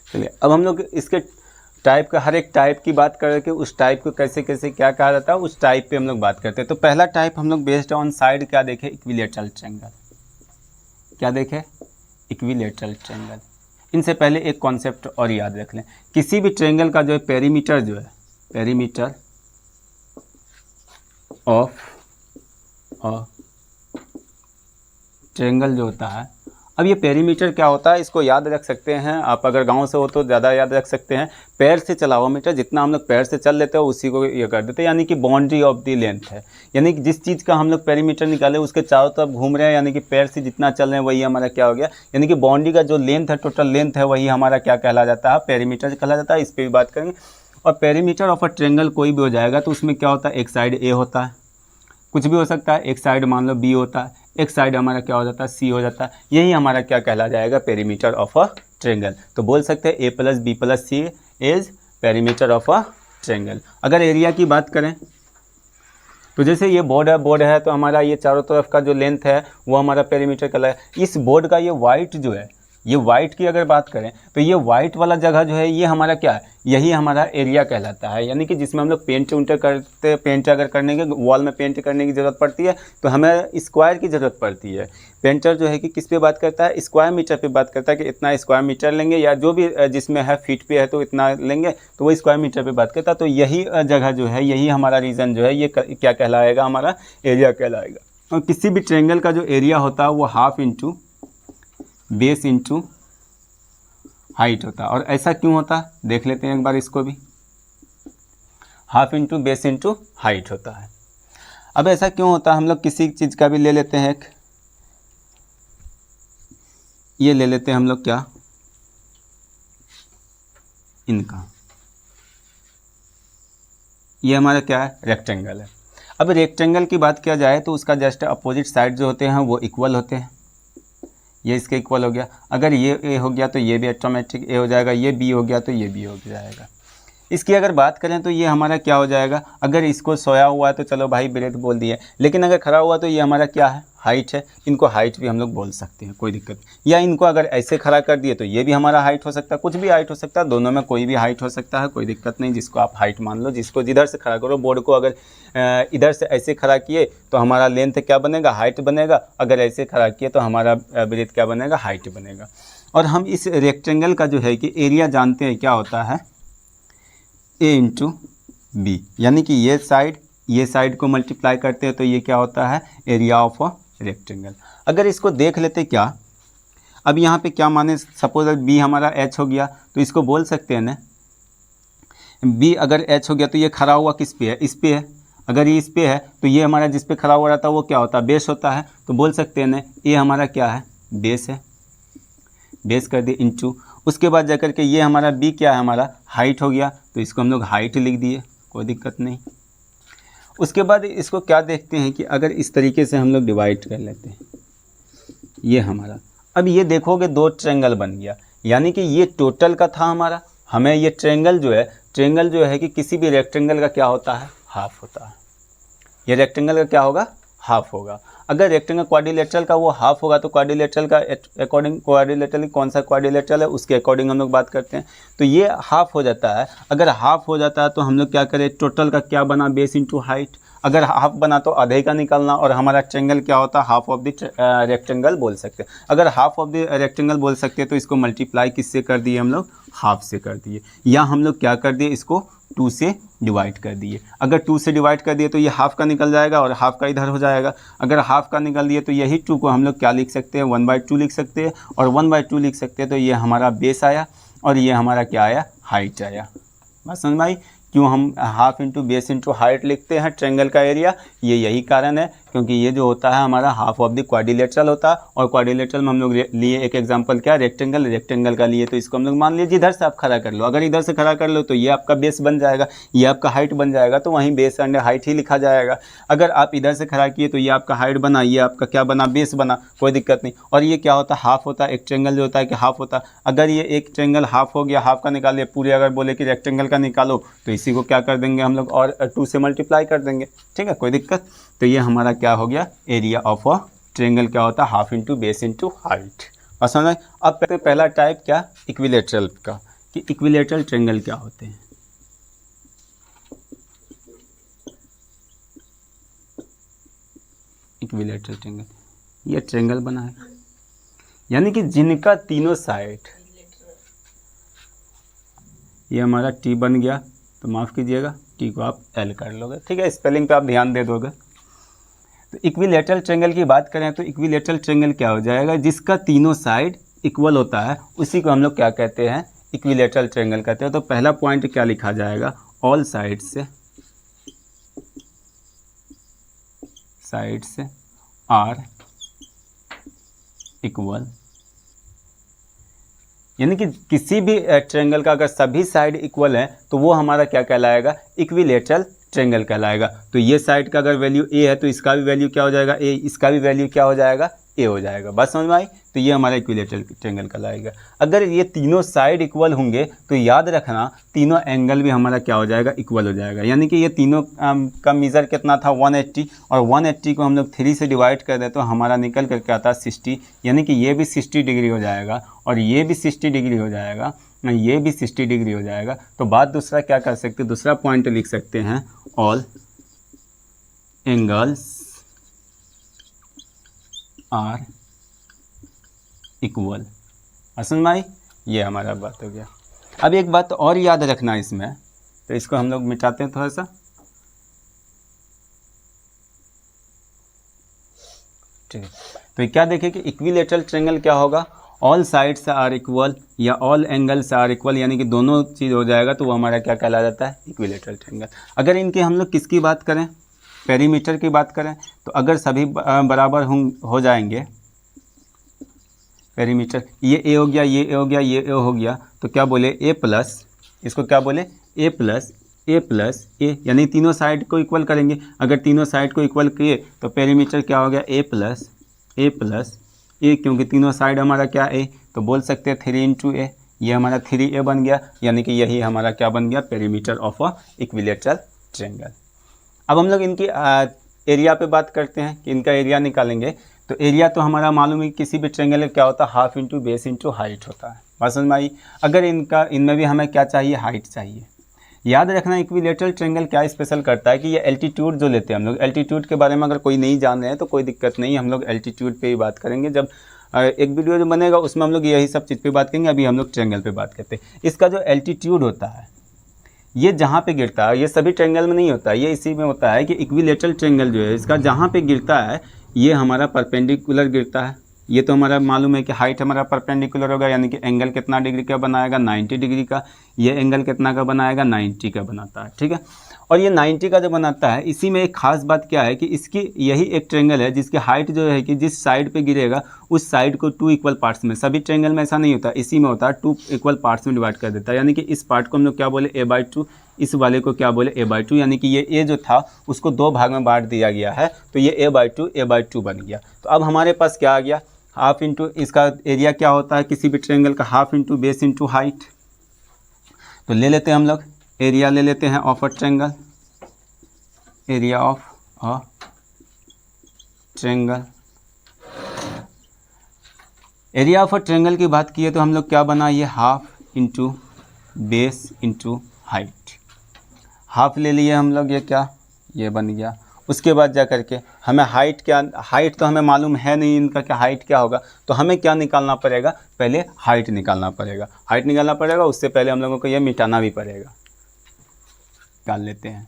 [SPEAKER 1] चलिए अब हम लोग इसके टाइप का, हर एक टाइप की बात करके उस टाइप को कैसे कैसे क्या कहा जाता है उस टाइप पे हम लोग बात करते हैं। तो पहला टाइप हम लोग बेस्ड ऑन साइड क्या देखें, इक्विलैटरल ट्रायंगल। क्या देखें, इक्विलैटरल ट्रायंगल। इनसे पहले एक कॉन्सेप्ट और याद रख लें, किसी भी ट्रायंगल का जो है पेरीमीटर जो है, पेरीमीटर ऑफ ट्रायंगल जो होता है, अब ये पेरीमीटर क्या होता है इसको याद रख सकते हैं आप, अगर गांव से हो तो ज़्यादा याद रख सकते हैं। पैर से चला हुआ मीटर, जितना हम लोग पैर से चल लेते हैं उसी को ये कर देते हैं, यानी कि बाउंड्री ऑफ द लेंथ है। यानी कि जिस चीज़ का हम लोग पेरीमीटर निकाले उसके चारों तरफ घूम रहे हैं, यानी कि पैर से जितना चल रहे हैं वही हमारा क्या हो गया, यानी कि बाउंड्री का जो लेंथ है, टोटल लेंथ है, वही हमारा क्या कहला जाता है, पेरीमीटर कहला जाता है। इस पर भी बात करेंगे। और पेरीमीटर ऑफ अ ट्रायंगल कोई भी हो जाएगा तो उसमें क्या होता है, एक साइड ए होता है, कुछ भी हो सकता है, एक साइड मान लो बी होता है, एक साइड हमारा क्या हो जाता है, सी हो जाता है। यही हमारा क्या कहला जाएगा, पेरीमीटर ऑफ अ ट्रायंगल। तो बोल सकते हैं A plus B plus C is perimeter of a triangle. अगर एरिया की बात करें तो जैसे ये बोर्ड है तो हमारा ये चारों तरफ का जो लेंथ है वो हमारा पेरीमीटर कहलाएगा। इस बोर्ड का ये वाइट जो है, ये वाइट की अगर बात करें तो ये वाइट वाला जगह जो है ये हमारा क्या है, यही हमारा एरिया कहलाता है। यानी कि जिसमें हम लोग पेंट करते, पेंट अगर करने के वॉल में पेंट करने की ज़रूरत पड़ती है तो हमें स्क्वायर की ज़रूरत पड़ती है। पेंटर जो है कि किस पे बात करता है, स्क्वायर मीटर पे बात करता है कि इतना स्क्वायर मीटर लेंगे, या जो भी जिसमें है फीट पे है तो इतना लेंगे, तो वो स्क्वायर मीटर पे बात करता है। तो यही जगह जो है, यही हमारा रीजन जो है ये क्या कहलाएगा, हमारा एरिया कहलाएगा। और किसी भी ट्रायंगल का जो एरिया होता है वो half into base into height होता है। और ऐसा क्यों होता है देख लेते हैं एक बार इसको भी, half into base into height होता है। अब ऐसा क्यों होता है, हम लोग किसी चीज़ का भी ले लेते हैं, एक ये ले लेते हैं हम लोग क्या, इनका, ये हमारा क्या है, रेक्टेंगल है। अब रेक्टेंगल की बात किया जाए तो उसका जस्ट अपोजिट साइड जो होते हैं वो इक्वल होते हैं, ये इसके इक्वल हो गया। अगर ये ए हो गया तो ये भी ऑटोमेटिक ए हो जाएगा, ये बी हो गया तो ये बी हो जाएगा। इसकी अगर बात करें तो ये हमारा क्या हो जाएगा, अगर इसको सोया हुआ है तो चलो भाई ब्रेथ बोल दिए, लेकिन अगर खड़ा हुआ तो ये हमारा क्या है, हाइट है। इनको हाइट भी हम लोग बोल सकते हैं, कोई दिक्कत नहीं। या इनको अगर ऐसे खड़ा कर दिए तो ये भी हमारा हाइट हो सकता है, कुछ भी हाइट हो सकता है, दोनों में कोई भी हाइट हो सकता है, कोई दिक्कत नहीं। जिसको आप हाइट मान लो, जिसको जिधर से खड़ा करो, बोर्ड को अगर इधर से ऐसे खड़ा किए तो हमारा लेंथ क्या बनेगा, हाइट बनेगा। अगर ऐसे खड़ा किए तो हमारा ब्रेथ क्या बनेगा, हाइट बनेगा। और हम इस रेक्टेंगल का जो है कि एरिया जानते हैं क्या होता है, ए इंटू बी, यानी कि ये साइड को मल्टीप्लाई करते हैं तो ये क्या होता है, एरिया ऑफ अ रेक्टेंगल। अगर इसको देख लेते क्या, अब यहाँ पे क्या माने, सपोज बी हमारा एच हो गया तो इसको बोल सकते हैं ना, बी अगर एच हो गया तो ये खड़ा हुआ किस पे है, इस पे है। अगर ये इस पे है तो ये हमारा जिस पे खड़ा हुआ रहता है वो क्या होता है, बेस होता है। तो बोल सकते हैं ना ये हमारा क्या है, बेस है, बेस कर दिए इंटू, उसके बाद जाकर के ये हमारा बी क्या है, हमारा हाइट हो गया, तो इसको हम लोग हाइट लिख दिए, कोई दिक्कत नहीं। उसके बाद इसको क्या देखते हैं कि अगर इस तरीके से हम लोग डिवाइड कर लेते हैं, ये हमारा, अब ये देखोगे दो ट्रायंगल बन गया, यानी कि ये टोटल का था हमारा। हमें ये ट्रायंगल जो है कि किसी भी रेक्टेंगल का क्या होता है, हाफ होता है। ये रेक्टेंगल का क्या होगा, हाफ होगा। अगर रेक्टेंगल क्वाड्रिलेटरल का वो हाफ होगा तो क्वाड्रिलेटरल का अकॉर्डिंग, क्वाड्रिलेटरल कौन सा क्वाड्रिलेटरल है उसके अकॉर्डिंग हम लोग बात करते हैं। तो ये हाफ हो जाता है। अगर हाफ हो जाता है तो हम लोग क्या करें, टोटल का क्या बना, बेस इंटू हाइट। अगर हाफ बना तो आधे का निकालना, और हमारा ट्रायंगल क्या होता है, हाफ ऑफ द रेक्टेंगल बोल सकते हैं। अगर हाफ ऑफ द रेक्टेंगल बोल सकते हैं तो इसको मल्टीप्लाई किससे कर दिए हम लोग, हाफ से कर दिए। या हम लोग क्या कर दिए, इसको 2 से डिवाइड कर दिए। अगर 2 से डिवाइड कर दिए तो ये हाफ का निकल जाएगा और हाफ का इधर हो जाएगा। अगर हाफ का निकल दिए तो यही 2 को हम लोग क्या लिख सकते हैं, 1/2 लिख सकते हैं, और 1/2 लिख सकते हैं तो ये हमारा बेस आया और ये हमारा क्या आया, हाइट आया। बात समझ में आई, क्यों हम half into base into height लिखते हैं ट्रायंगल का एरिया, ये यही कारण है, क्योंकि ये जो होता है हमारा हाफ ऑफ द क्वाड्रिलेटरल होता है। और क्वाड्रिलेटरल में हम लोग लिए एक एग्जांपल क्या, रेक्टेंगल का लिए, तो इसको हम लोग मान लीजिए इधर से आप खड़ा कर लो। अगर इधर से खड़ा कर लो तो ये आपका बेस बन जाएगा, ये आपका हाइट बन जाएगा, तो वहीं बेस एंड हाइट ही लिखा जाएगा। अगर आप इधर से खड़ा किए तो ये आपका हाइट बना, ये आपका क्या बना, बेस बना, कोई दिक्कत नहीं। और ये क्या होता है, हाफ होता है। एक ट्रायंगल जो होता है कि हाफ होता है। अगर ये एक ट्रायंगल हाफ हो गया, हाफ का निकालिए, पूरे अगर बोले कि रेक्टेंगल का निकालो तो इसी को क्या कर देंगे हम लोग, और 2 से मल्टीप्लाई कर देंगे, ठीक है, कोई दिक्कत। तो ये हमारा क्या हो गया, एरिया ऑफ अ ट्रायंगल क्या होता है, half into base into height. और समझ। अब पहला टाइप क्या, इक्विलेटरल का, कि इक्विलेटरल ट्रायंगल क्या होते हैं। इक्विलेटरल ट्रायंगल, ये ट्रायंगल बना है, यानी कि जिनका तीनों साइड, ये हमारा टी बन गया, तो माफ़ कीजिएगा टी को आप एल कर लोगे, ठीक है, स्पेलिंग पे आप ध्यान दे दोगे। तो इक्विलेटरल ट्रायंगल की बात करें तो इक्विलेटरल ट्रायंगल क्या हो जाएगा, जिसका तीनों साइड इक्वल होता है उसी को हम लोग क्या कहते हैं, इक्विलेटरल ट्रायंगल कहते हैं। तो पहला पॉइंट क्या लिखा जाएगा, ऑल साइड्स आर इक्वल, यानी कि किसी भी ट्रायंगल का अगर सभी साइड इक्वल है तो वो हमारा क्या कहलाएगा, इक्विलेटरल ट्रायंगल कहलाएगा। तो ये साइड का अगर वैल्यू ए है तो इसका भी वैल्यू क्या हो जाएगा, ए, इसका भी वैल्यू क्या हो जाएगा, ए हो जाएगा। बस समझ में आई। तो ये हमारा इक्विलेटरल ट्रायंगल कहलाएगा। अगर ये तीनों साइड इक्वल होंगे तो याद रखना तीनों एंगल भी हमारा क्या हो जाएगा, इक्वल हो जाएगा। यानी कि ये तीनों का मीज़र कितना था, 180, और 180 को हम लोग 3 से डिवाइड कर दें तो हमारा निकल कर क्या आता है, 60, यानी कि ये भी 60 डिग्री हो जाएगा और ये भी 60 डिग्री हो जाएगा, ये भी 60 डिग्री हो जाएगा। तो बात दूसरा क्या कर सकते हैं, दूसरा पॉइंट लिख सकते हैं, ऑल एंगल्स आर इक्वल। समझ में आई, ये हमारा बात हो गया। अब एक बात और याद रखना इसमें, तो इसको हम लोग मिटाते हैं थोड़ा सा, ठीक है। तो क्या देखें कि इक्विलेटरल ट्रायंगल क्या होगा, ऑल साइड्स आर इक्वल या ऑल एंगल्स आर इक्वल, यानी कि दोनों चीज़ हो जाएगा तो वो हमारा क्या कहला जाता है, इक्विलेटरल ट्रायंगल। अगर इनके हम लोग किसकी बात करें, पेरीमीटर की बात करें, तो अगर सभी बराबर हो जाएंगे, पेरीमीटर, ये ए हो गया, ये ए हो गया, ये ए हो गया, तो क्या बोले, ए प्लस, इसको क्या बोले, ए प्लस ए, यानी तीनों साइड को इक्वल करेंगे। अगर तीनों साइड को इक्वल किए तो पेरीमीटर क्या हो गया, ए प्लस ए, क्योंकि तीनों साइड हमारा क्या ए, तो बोल सकते हैं 3 इंटू ए, ये हमारा 3a बन गया, यानी कि यही हमारा क्या बन गया, perimeter of a equilateral triangle. अब हम लोग इनकी एरिया पे बात करते हैं कि इनका एरिया निकालेंगे। तो एरिया तो हमारा मालूम है किसी भी ट्रायंगल में क्या होता है, half into base into height होता है। बात समझ में आई। अगर इनमें भी हमें क्या चाहिए, हाइट चाहिए। याद रखना इक्विलेटरल ट्रायंगल क्या स्पेशल करता है कि ये एल्टीट्यूड जो लेते हैं हम लोग, एल्टीट्यूड के बारे में अगर कोई नहीं जान रहे हैं तो कोई दिक्कत नहीं, हम लोग एल्टीट्यूड पे ही बात करेंगे। जब एक वीडियो जो बनेगा उसमें हम लोग यही सब चीज़ पे बात करेंगे, अभी हम लोग ट्रायंगल पे बात करते हैं। इसका जो एल्टीट्यूड होता है ये जहाँ पे गिरता है, ये सभी ट्रायंगल में नहीं होता है, ये इसी में होता है कि इक्विलेटरल ट्रायंगल जो है इसका जहाँ पे गिरता है ये हमारा परपेंडिकुलर गिरता है। ये तो हमारा मालूम है कि हाइट हमारा परपेंडिकुलर होगा, यानी कि एंगल कितना डिग्री का बनाएगा, 90 डिग्री का। ये एंगल कितना का बनाएगा, 90 का बनाता है, ठीक है। और ये 90 का जो बनाता है, इसी में एक खास बात क्या है कि इसकी यही एक ट्रायंगल है जिसकी हाइट जो है कि जिस साइड पे गिरेगा उस साइड को 2 इक्वल पार्ट्स में, सभी ट्रायंगल में ऐसा नहीं होता, इसी में होता है 2 इक्वल पार्ट्स में डिवाइड कर देता है। यानी कि इस पार्ट को हम लोग क्या बोले, a/2, इस वाले को क्या बोले, a/2, यानी कि ये a जो था उसको 2 भाग में बांट दिया गया है, तो ये a/2 बन गया। तो अब हमारे पास क्या आ गया, हाफ इंटू, इसका एरिया क्या होता है किसी भी ट्रायंगल का, half into base into height. तो ले लेते हैं हम लोग एरिया, ले लेते हैं of a triangle, area of a triangle. Area of a triangle की बात की है तो हम लोग क्या बना, ये half into base into height. Half ले लिए हम लोग, ये क्या, ये बन गया। उसके बाद जा करके हमें हाइट क्या, हाइट तो हमें मालूम है नहीं इनका क्या हाइट क्या होगा, तो हमें क्या निकालना पड़ेगा, पहले हाइट निकालना पड़ेगा। हाइट निकालना पड़ेगा, उससे पहले हम लोगों को ये मिटाना भी पड़ेगा। निकाल लेते हैं।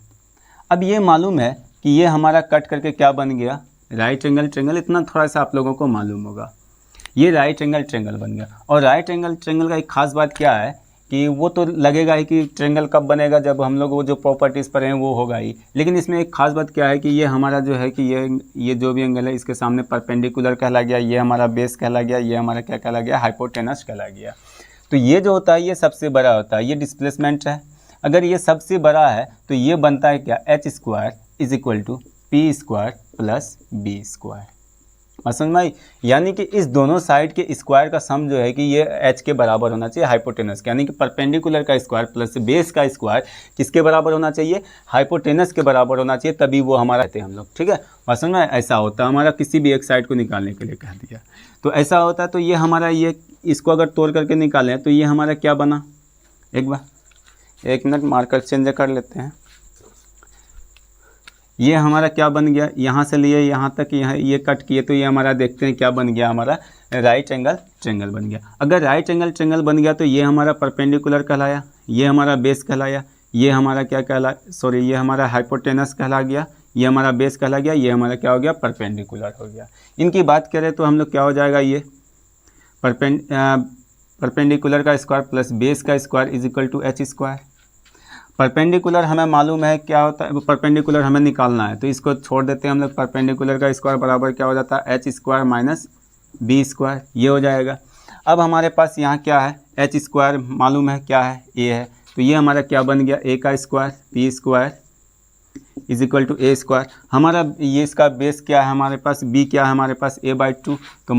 [SPEAKER 1] अब ये मालूम है कि ये हमारा कट करके क्या बन गया, राइट एंगल ट्रायंगल। इतना थोड़ा सा आप लोगों को मालूम होगा, ये राइट एंगल ट्रायंगल बन गया। और राइट एंगल ट्रायंगल का एक खास बात क्या है कि वो तो लगेगा ही कि ट्रायंगल कब बनेगा, जब हम लोग वो जो प्रॉपर्टीज़ पर हैं वो होगा ही। लेकिन इसमें एक खास बात क्या है कि ये हमारा जो है कि ये जो भी एंगल है इसके सामने परपेंडिकुलर कहला गया, ये हमारा बेस कहला गया, ये हमारा क्या कहला गया, हाइपोटेनस कहला गया। तो ये जो होता है ये सबसे बड़ा होता है, ये डिस्प्लेसमेंट है। अगर ये सबसे बड़ा है तो ये बनता है क्या, h² = p² + b²। समझ में आई। यानी कि इस दोनों साइड के स्क्वायर का सम जो है कि ये h के बराबर होना चाहिए हाइपोटेनस के, यानी कि परपेंडिकुलर का स्क्वायर प्लस बेस का स्क्वायर किसके बराबर होना चाहिए, हाइपोटेनस के बराबर होना चाहिए, तभी वो हमारा रहते हैं हम लोग, ठीक है। समझ में, ऐसा होता है हमारा, किसी भी एक साइड को निकालने के लिए कह दिया तो ऐसा होता है। तो ये हमारा, ये इसको अगर तोड़ करके निकालें तो ये हमारा क्या बना, एक बार 1 मिनट मार्कर चेंज कर लेते हैं। ये हमारा क्या बन गया, यहाँ से लिए यहाँ तक, यहाँ ये कट किए तो ये हमारा देखते हैं क्या बन गया, हमारा राइट एंगल ट्रायंगल बन गया। अगर राइट एंगल ट्रायंगल बन गया तो ये हमारा परपेंडिकुलर कहलाया, ये हमारा बेस कहलाया, ये हमारा क्या कहलाया, सॉरी ये हमारा हाइपोटेनस कहला गया, ये हमारा बेस कहला गया, ये हमारा क्या हो गया, परपेंडिकुलर हो गया। इनकी बात करें तो हम लोग क्या हो जाएगा, ये परपेंडिकुलर का स्क्वायर प्लस बेस का स्क्वायर = h²। परपेंडिकुलर हमें मालूम है क्या होता है, परपेंडिकुलर हमें निकालना है तो इसको छोड़ देते हैं हम लोग। परपेंडिकुलर का स्क्वायर बराबर क्या हो जाता है, h² - b², ये हो जाएगा। अब हमारे पास यहाँ क्या है, h² मालूम है क्या है, a है, तो ये हमारा क्या बन गया, a का स्क्वायर p² = a²। हमारा ये इसका बेस क्या है हमारे पास, b क्या है हमारे पास, a/2, तो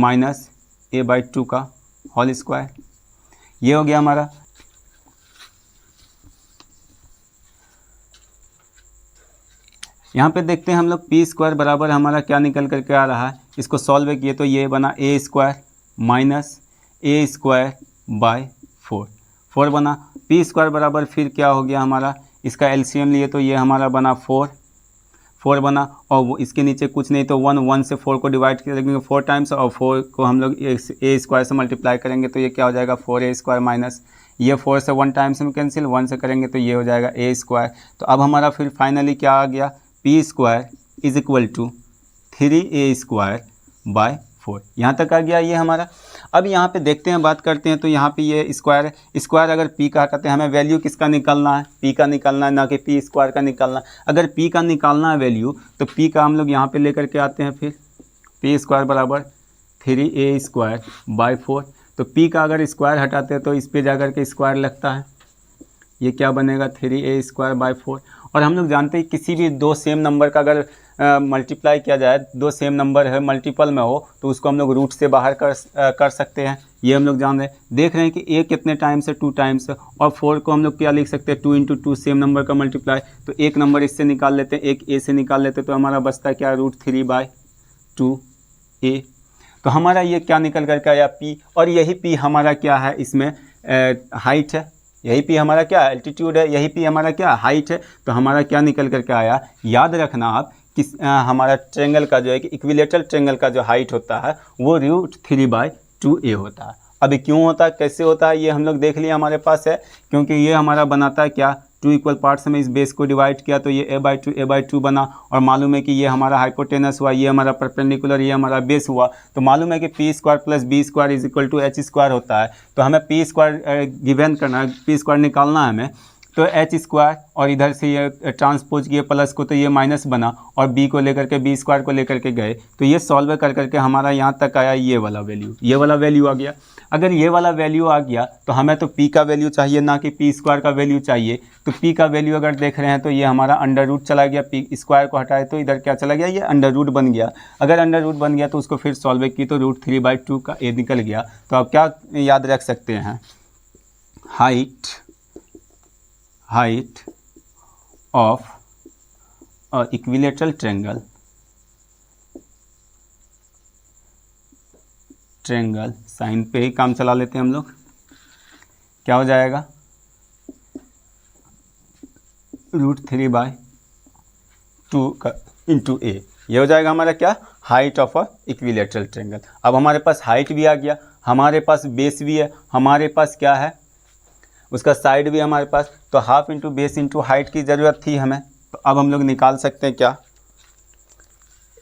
[SPEAKER 1] -a/2 का होल स्क्वायर, ये हो गया हमारा। यहाँ पे देखते हैं हम लोग p² बराबर हमारा क्या निकल करके आ रहा है, इसको सॉल्व किए तो ये बना a² - a²/4, 4 बना। p² बराबर फिर क्या हो गया हमारा, इसका एलसीएम लिए तो ये हमारा बना 4 बना, और वो इसके नीचे कुछ नहीं तो 1 से 4 को डिवाइड करेंगे 4 टाइम्स, और 4 को हम लोग a² से मल्टीप्लाई करेंगे तो ये क्या हो जाएगा, 4a² माइनस, ये 4 से 1 टाइम्स में कैंसिल, 1 से करेंगे तो ये हो जाएगा a²। तो अब हमारा फिर फाइनली क्या आ गया, p² = 3a²/4, यहाँ तक आ गया ये हमारा। अब यहाँ पे देखते हैं, बात करते हैं तो यहाँ पे ये स्क्वायर अगर p का हटाते हैं, हमें वैल्यू किसका निकालना है, p का निकालना है, ना कि p² का निकालना है। अगर p का निकालना है वैल्यू तो p का हम लोग यहाँ पे लेकर के आते हैं, फिर p² = 3a²/4, तो p का अगर स्क्वायर हटाते हैं तो इस पे जाकर के स्क्वायर लगता है, ये क्या बनेगा, 3a²/4, और हम लोग जानते हैं किसी भी दो सेम नंबर का अगर मल्टीप्लाई किया जाए, दो सेम नंबर है मल्टीपल में हो तो उसको हम लोग रूट से बाहर कर सकते हैं, ये हम लोग जान रहे हैं। देख रहे हैं कि ए कितने टाइम्स है, 2 टाइम्स है, और 4 को हम लोग क्या लिख सकते हैं, 2 × 2 सेम नंबर का मल्टीप्लाई, तो एक नंबर इससे निकाल लेते हैं, एक ए से निकाल लेते हैं, तो हमारा बचता है क्या, √3/2a। तो हमारा ये क्या निकल करके आया, पी, और यही पी हमारा क्या है, इसमें हाइट है, यही पी हमारा क्या है, एल्टीट्यूड है, यही पी हमारा क्या हाइट है। तो हमारा क्या निकल करके आया, याद रखना आप किस हमारा ट्रेंगल का जो है कि इक्विलेटरल ट्रेंगल का जो हाइट होता है वो √3/2a होता है। अभी क्यों होता है, कैसे होता है, ये हम लोग देख लिया हमारे पास है, क्योंकि ये हमारा बनाता है क्या, 2 इक्वल पार्ट्स में इस बेस को डिवाइड किया तो ये a/2 बना, और मालूम है कि ये हमारा हाइपोटेनस हुआ, ये हमारा परपेंडिकुलर, ये हमारा बेस हुआ। तो मालूम है कि p² + b² = h² होता है। तो हमें p² गिवन करना है, p² निकालना है हमें, तो h² और इधर से ये ट्रांसपोज किए प्लस को, तो ये माइनस बना, और b को लेकर के b² को लेकर के गए, तो ये सॉल्व कर करके हमारा यहाँ तक आया ये वाला वैल्यू, ये वाला वैल्यू आ गया। अगर ये वाला वैल्यू आ गया तो हमें तो p का वैल्यू चाहिए, ना कि p² का वैल्यू चाहिए। तो p का वैल्यू अगर देख रहे हैं तो ये हमारा अंडर रूट चला गया, p² को हटाए तो इधर क्या चला गया, ये अंडर रूट बन गया। अगर अंडर रूट बन गया तो उसको फिर सॉल्व की तो √3/2 का a निकल गया। तो आप क्या याद रख सकते हैं, height of equilateral triangle sine पे ही काम चला लेते हैं हम लोग, क्या हो जाएगा, √3/2 × a, ये हो जाएगा हमारा क्या, हाइट ऑफ इक्विलेटरल ट्रेंगल। अब हमारे पास हाइट भी आ गया, हमारे पास बेस भी है, हमारे पास क्या है, उसका साइड भी हमारे पास, तो half into base into height की ज़रूरत थी हमें। तो अब हम लोग निकाल सकते हैं क्या,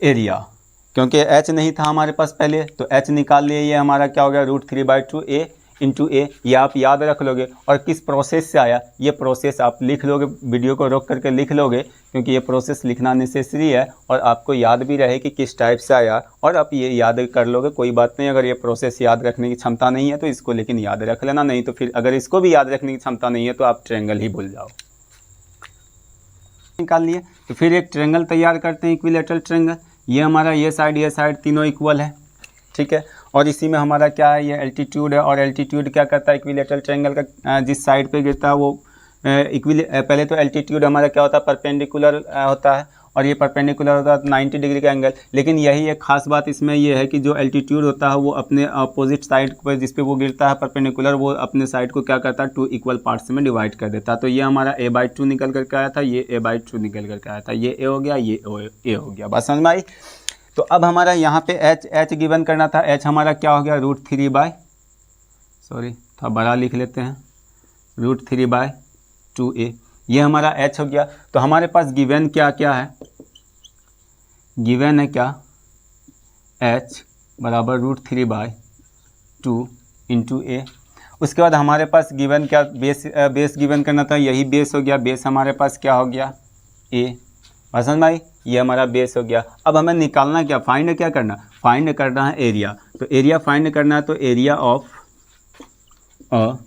[SPEAKER 1] एरिया, क्योंकि h नहीं था हमारे पास पहले, तो h निकाल लिए, ये हमारा क्या हो गया, √3/2a × a। ये आप याद रख लोगे, और किस प्रोसेस से आया, ये प्रोसेस आप लिख लोगे, वीडियो को रोक करके लिख लोगे, क्योंकि ये प्रोसेस लिखना नेसेसरी है, और आपको याद भी रहे कि किस टाइप से आया, और आप ये याद कर लोगे, कोई बात नहीं। अगर ये प्रोसेस याद रखने की क्षमता नहीं है तो इसको लेकिन याद रख लेना, नहीं तो फिर अगर इसको भी याद रखने की क्षमता नहीं है तो आप ट्रेंगल ही भूल जाओ। निकाल लिए, तो फिर एक ट्रेंगल तैयार करते हैं, इक्विलेटरल ट्रेंगल। ये हमारा ये साइड तीनों इक्वल है, ठीक है, और इसी में हमारा क्या है, ये एल्टीट्यूड है, और एल्टीट्यूड क्या करता है, इक्विलेटरल ट्रेंगल का जिस साइड पे गिरता है वो पहले तो एल्टीट्यूड हमारा क्या होता है, परपेंडिकुलर होता है, और ये परपेंडिकुलर होता है 90 डिग्री का एंगल। लेकिन यही एक खास बात इसमें ये है कि जो एल्टीट्यूड होता है वो अपने अपोजिट साइड पर जिस पे वो गिरता है परपेंडिकुलर, वो अपने साइड को क्या करता है, 2 इक्वल पार्ट्स में डिवाइड कर देता है। तो ये हमारा a/2 निकल करके आया था, ये a/2 निकल करके आया था, ये a हो गया, ये a हो गया, बात समझ में आई। तो अब हमारा यहाँ पे h गिवन करना था, h हमारा क्या हो गया, थोड़ा बड़ा लिख लेते हैं, √3/2a, ये हमारा h हो गया। तो हमारे पास गिवन क्या क्या है, गिवन है क्या, h बराबर √3/2 × a। उसके बाद हमारे पास गिवन क्या, बेस गिवन करना था, यही बेस हो गया, बेस हमारे पास क्या हो गया, a, समझ में आई, ये हमारा बेस हो गया। अब हमें निकालना क्या, फाइंड क्या करना, फाइंड करना है एरिया। तो एरिया फाइंड करना है, तो एरिया ऑफ अ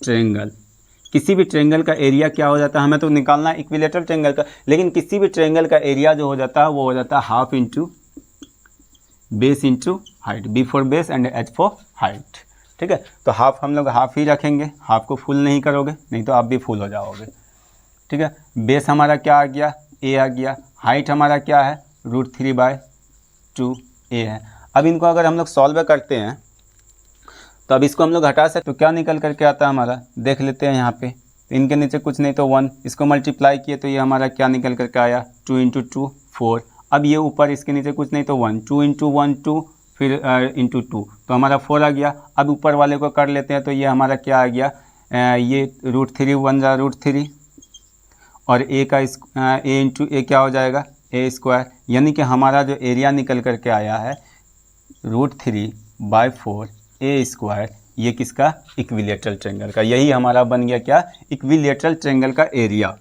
[SPEAKER 1] ट्रेंगल, किसी भी ट्रेंगल का एरिया क्या हो जाता है, हमें तो निकालना है इक्विलेटरल ट्रेंगल का, लेकिन किसी भी ट्रेंगल का एरिया जो हो जाता है वो हो जाता है half into base into height, b for base and h for height, ठीक है। तो हाफ हम लोग हाफ ही रखेंगे, हाफ को फुल नहीं करोगे, नहीं तो आप भी फुल हो जाओगे, ठीक है। बेस हमारा क्या आ गया, a आ गया, हाइट हमारा क्या है, √3/2a है। अब इनको अगर हम लोग सॉल्व करते हैं तो अब इसको हम लोग हटा सकते, तो क्या निकल करके आता है हमारा, देख लेते हैं यहाँ पे, तो इनके नीचे कुछ नहीं तो 1, इसको मल्टीप्लाई किए तो ये हमारा क्या निकल करके आया, 2 × 2 4। अब ये ऊपर इसके नीचे कुछ नहीं तो 1, 2 × 1 2, फिर इंटू 2, तो हमारा 4 आ गया। अब ऊपर वाले को कर लेते हैं, तो ये हमारा क्या आ गया, ये √3 1 जा √3, और a का a × a क्या हो जाएगा, a², यानी कि हमारा जो एरिया निकल करके आया है √3/4 a², ये किसका, इक्विलेटरल ट्रेंगल का। यही हमारा बन गया क्या, इक्विलेटरल ट्रेंगल का एरिया,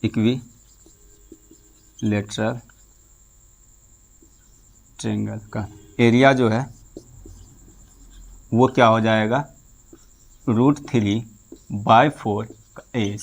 [SPEAKER 1] इक्विलेटरल ट्रेंगल का एरिया जो है वो क्या हो जाएगा, √3/4 a²।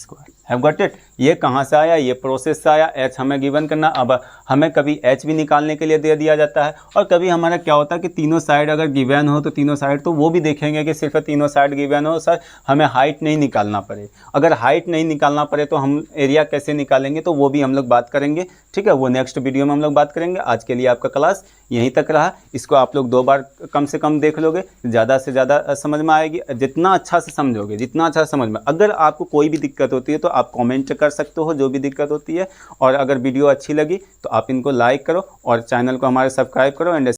[SPEAKER 1] Have got it. ये कहाँ से आया, ये प्रोसेस से आया। एच हमें गिवन करना, अब हमें कभी एच भी निकालने के लिए दे दिया जाता है, और कभी हमारा क्या होता है कि तीनों साइड अगर गिवन हो तो तीनों साइड, तो वो भी देखेंगे कि सिर्फ तीनों साइड गिवन हो, सर हमें हाइट नहीं निकालना पड़े। अगर हाइट नहीं निकालना पड़े तो हम एरिया कैसे निकालेंगे, तो वो भी हम लोग बात करेंगे, ठीक है, वो नेक्स्ट वीडियो में हम लोग बात करेंगे। आज के लिए आपका क्लास यहीं तक रहा। इसको आप लोग 2 बार कम से कम देख लोगे, ज़्यादा से ज़्यादा समझ में आएगी। जितना अच्छा से समझोगे, जितना अच्छा समझ में, अगर आपको कोई भी दिक्कत होती है तो आप कमेंट कर सकते हो, जो भी दिक्कत होती है। और अगर वीडियो अच्छी लगी तो आप इनको लाइक करो और चैनल को हमारे सब्सक्राइब करो एंड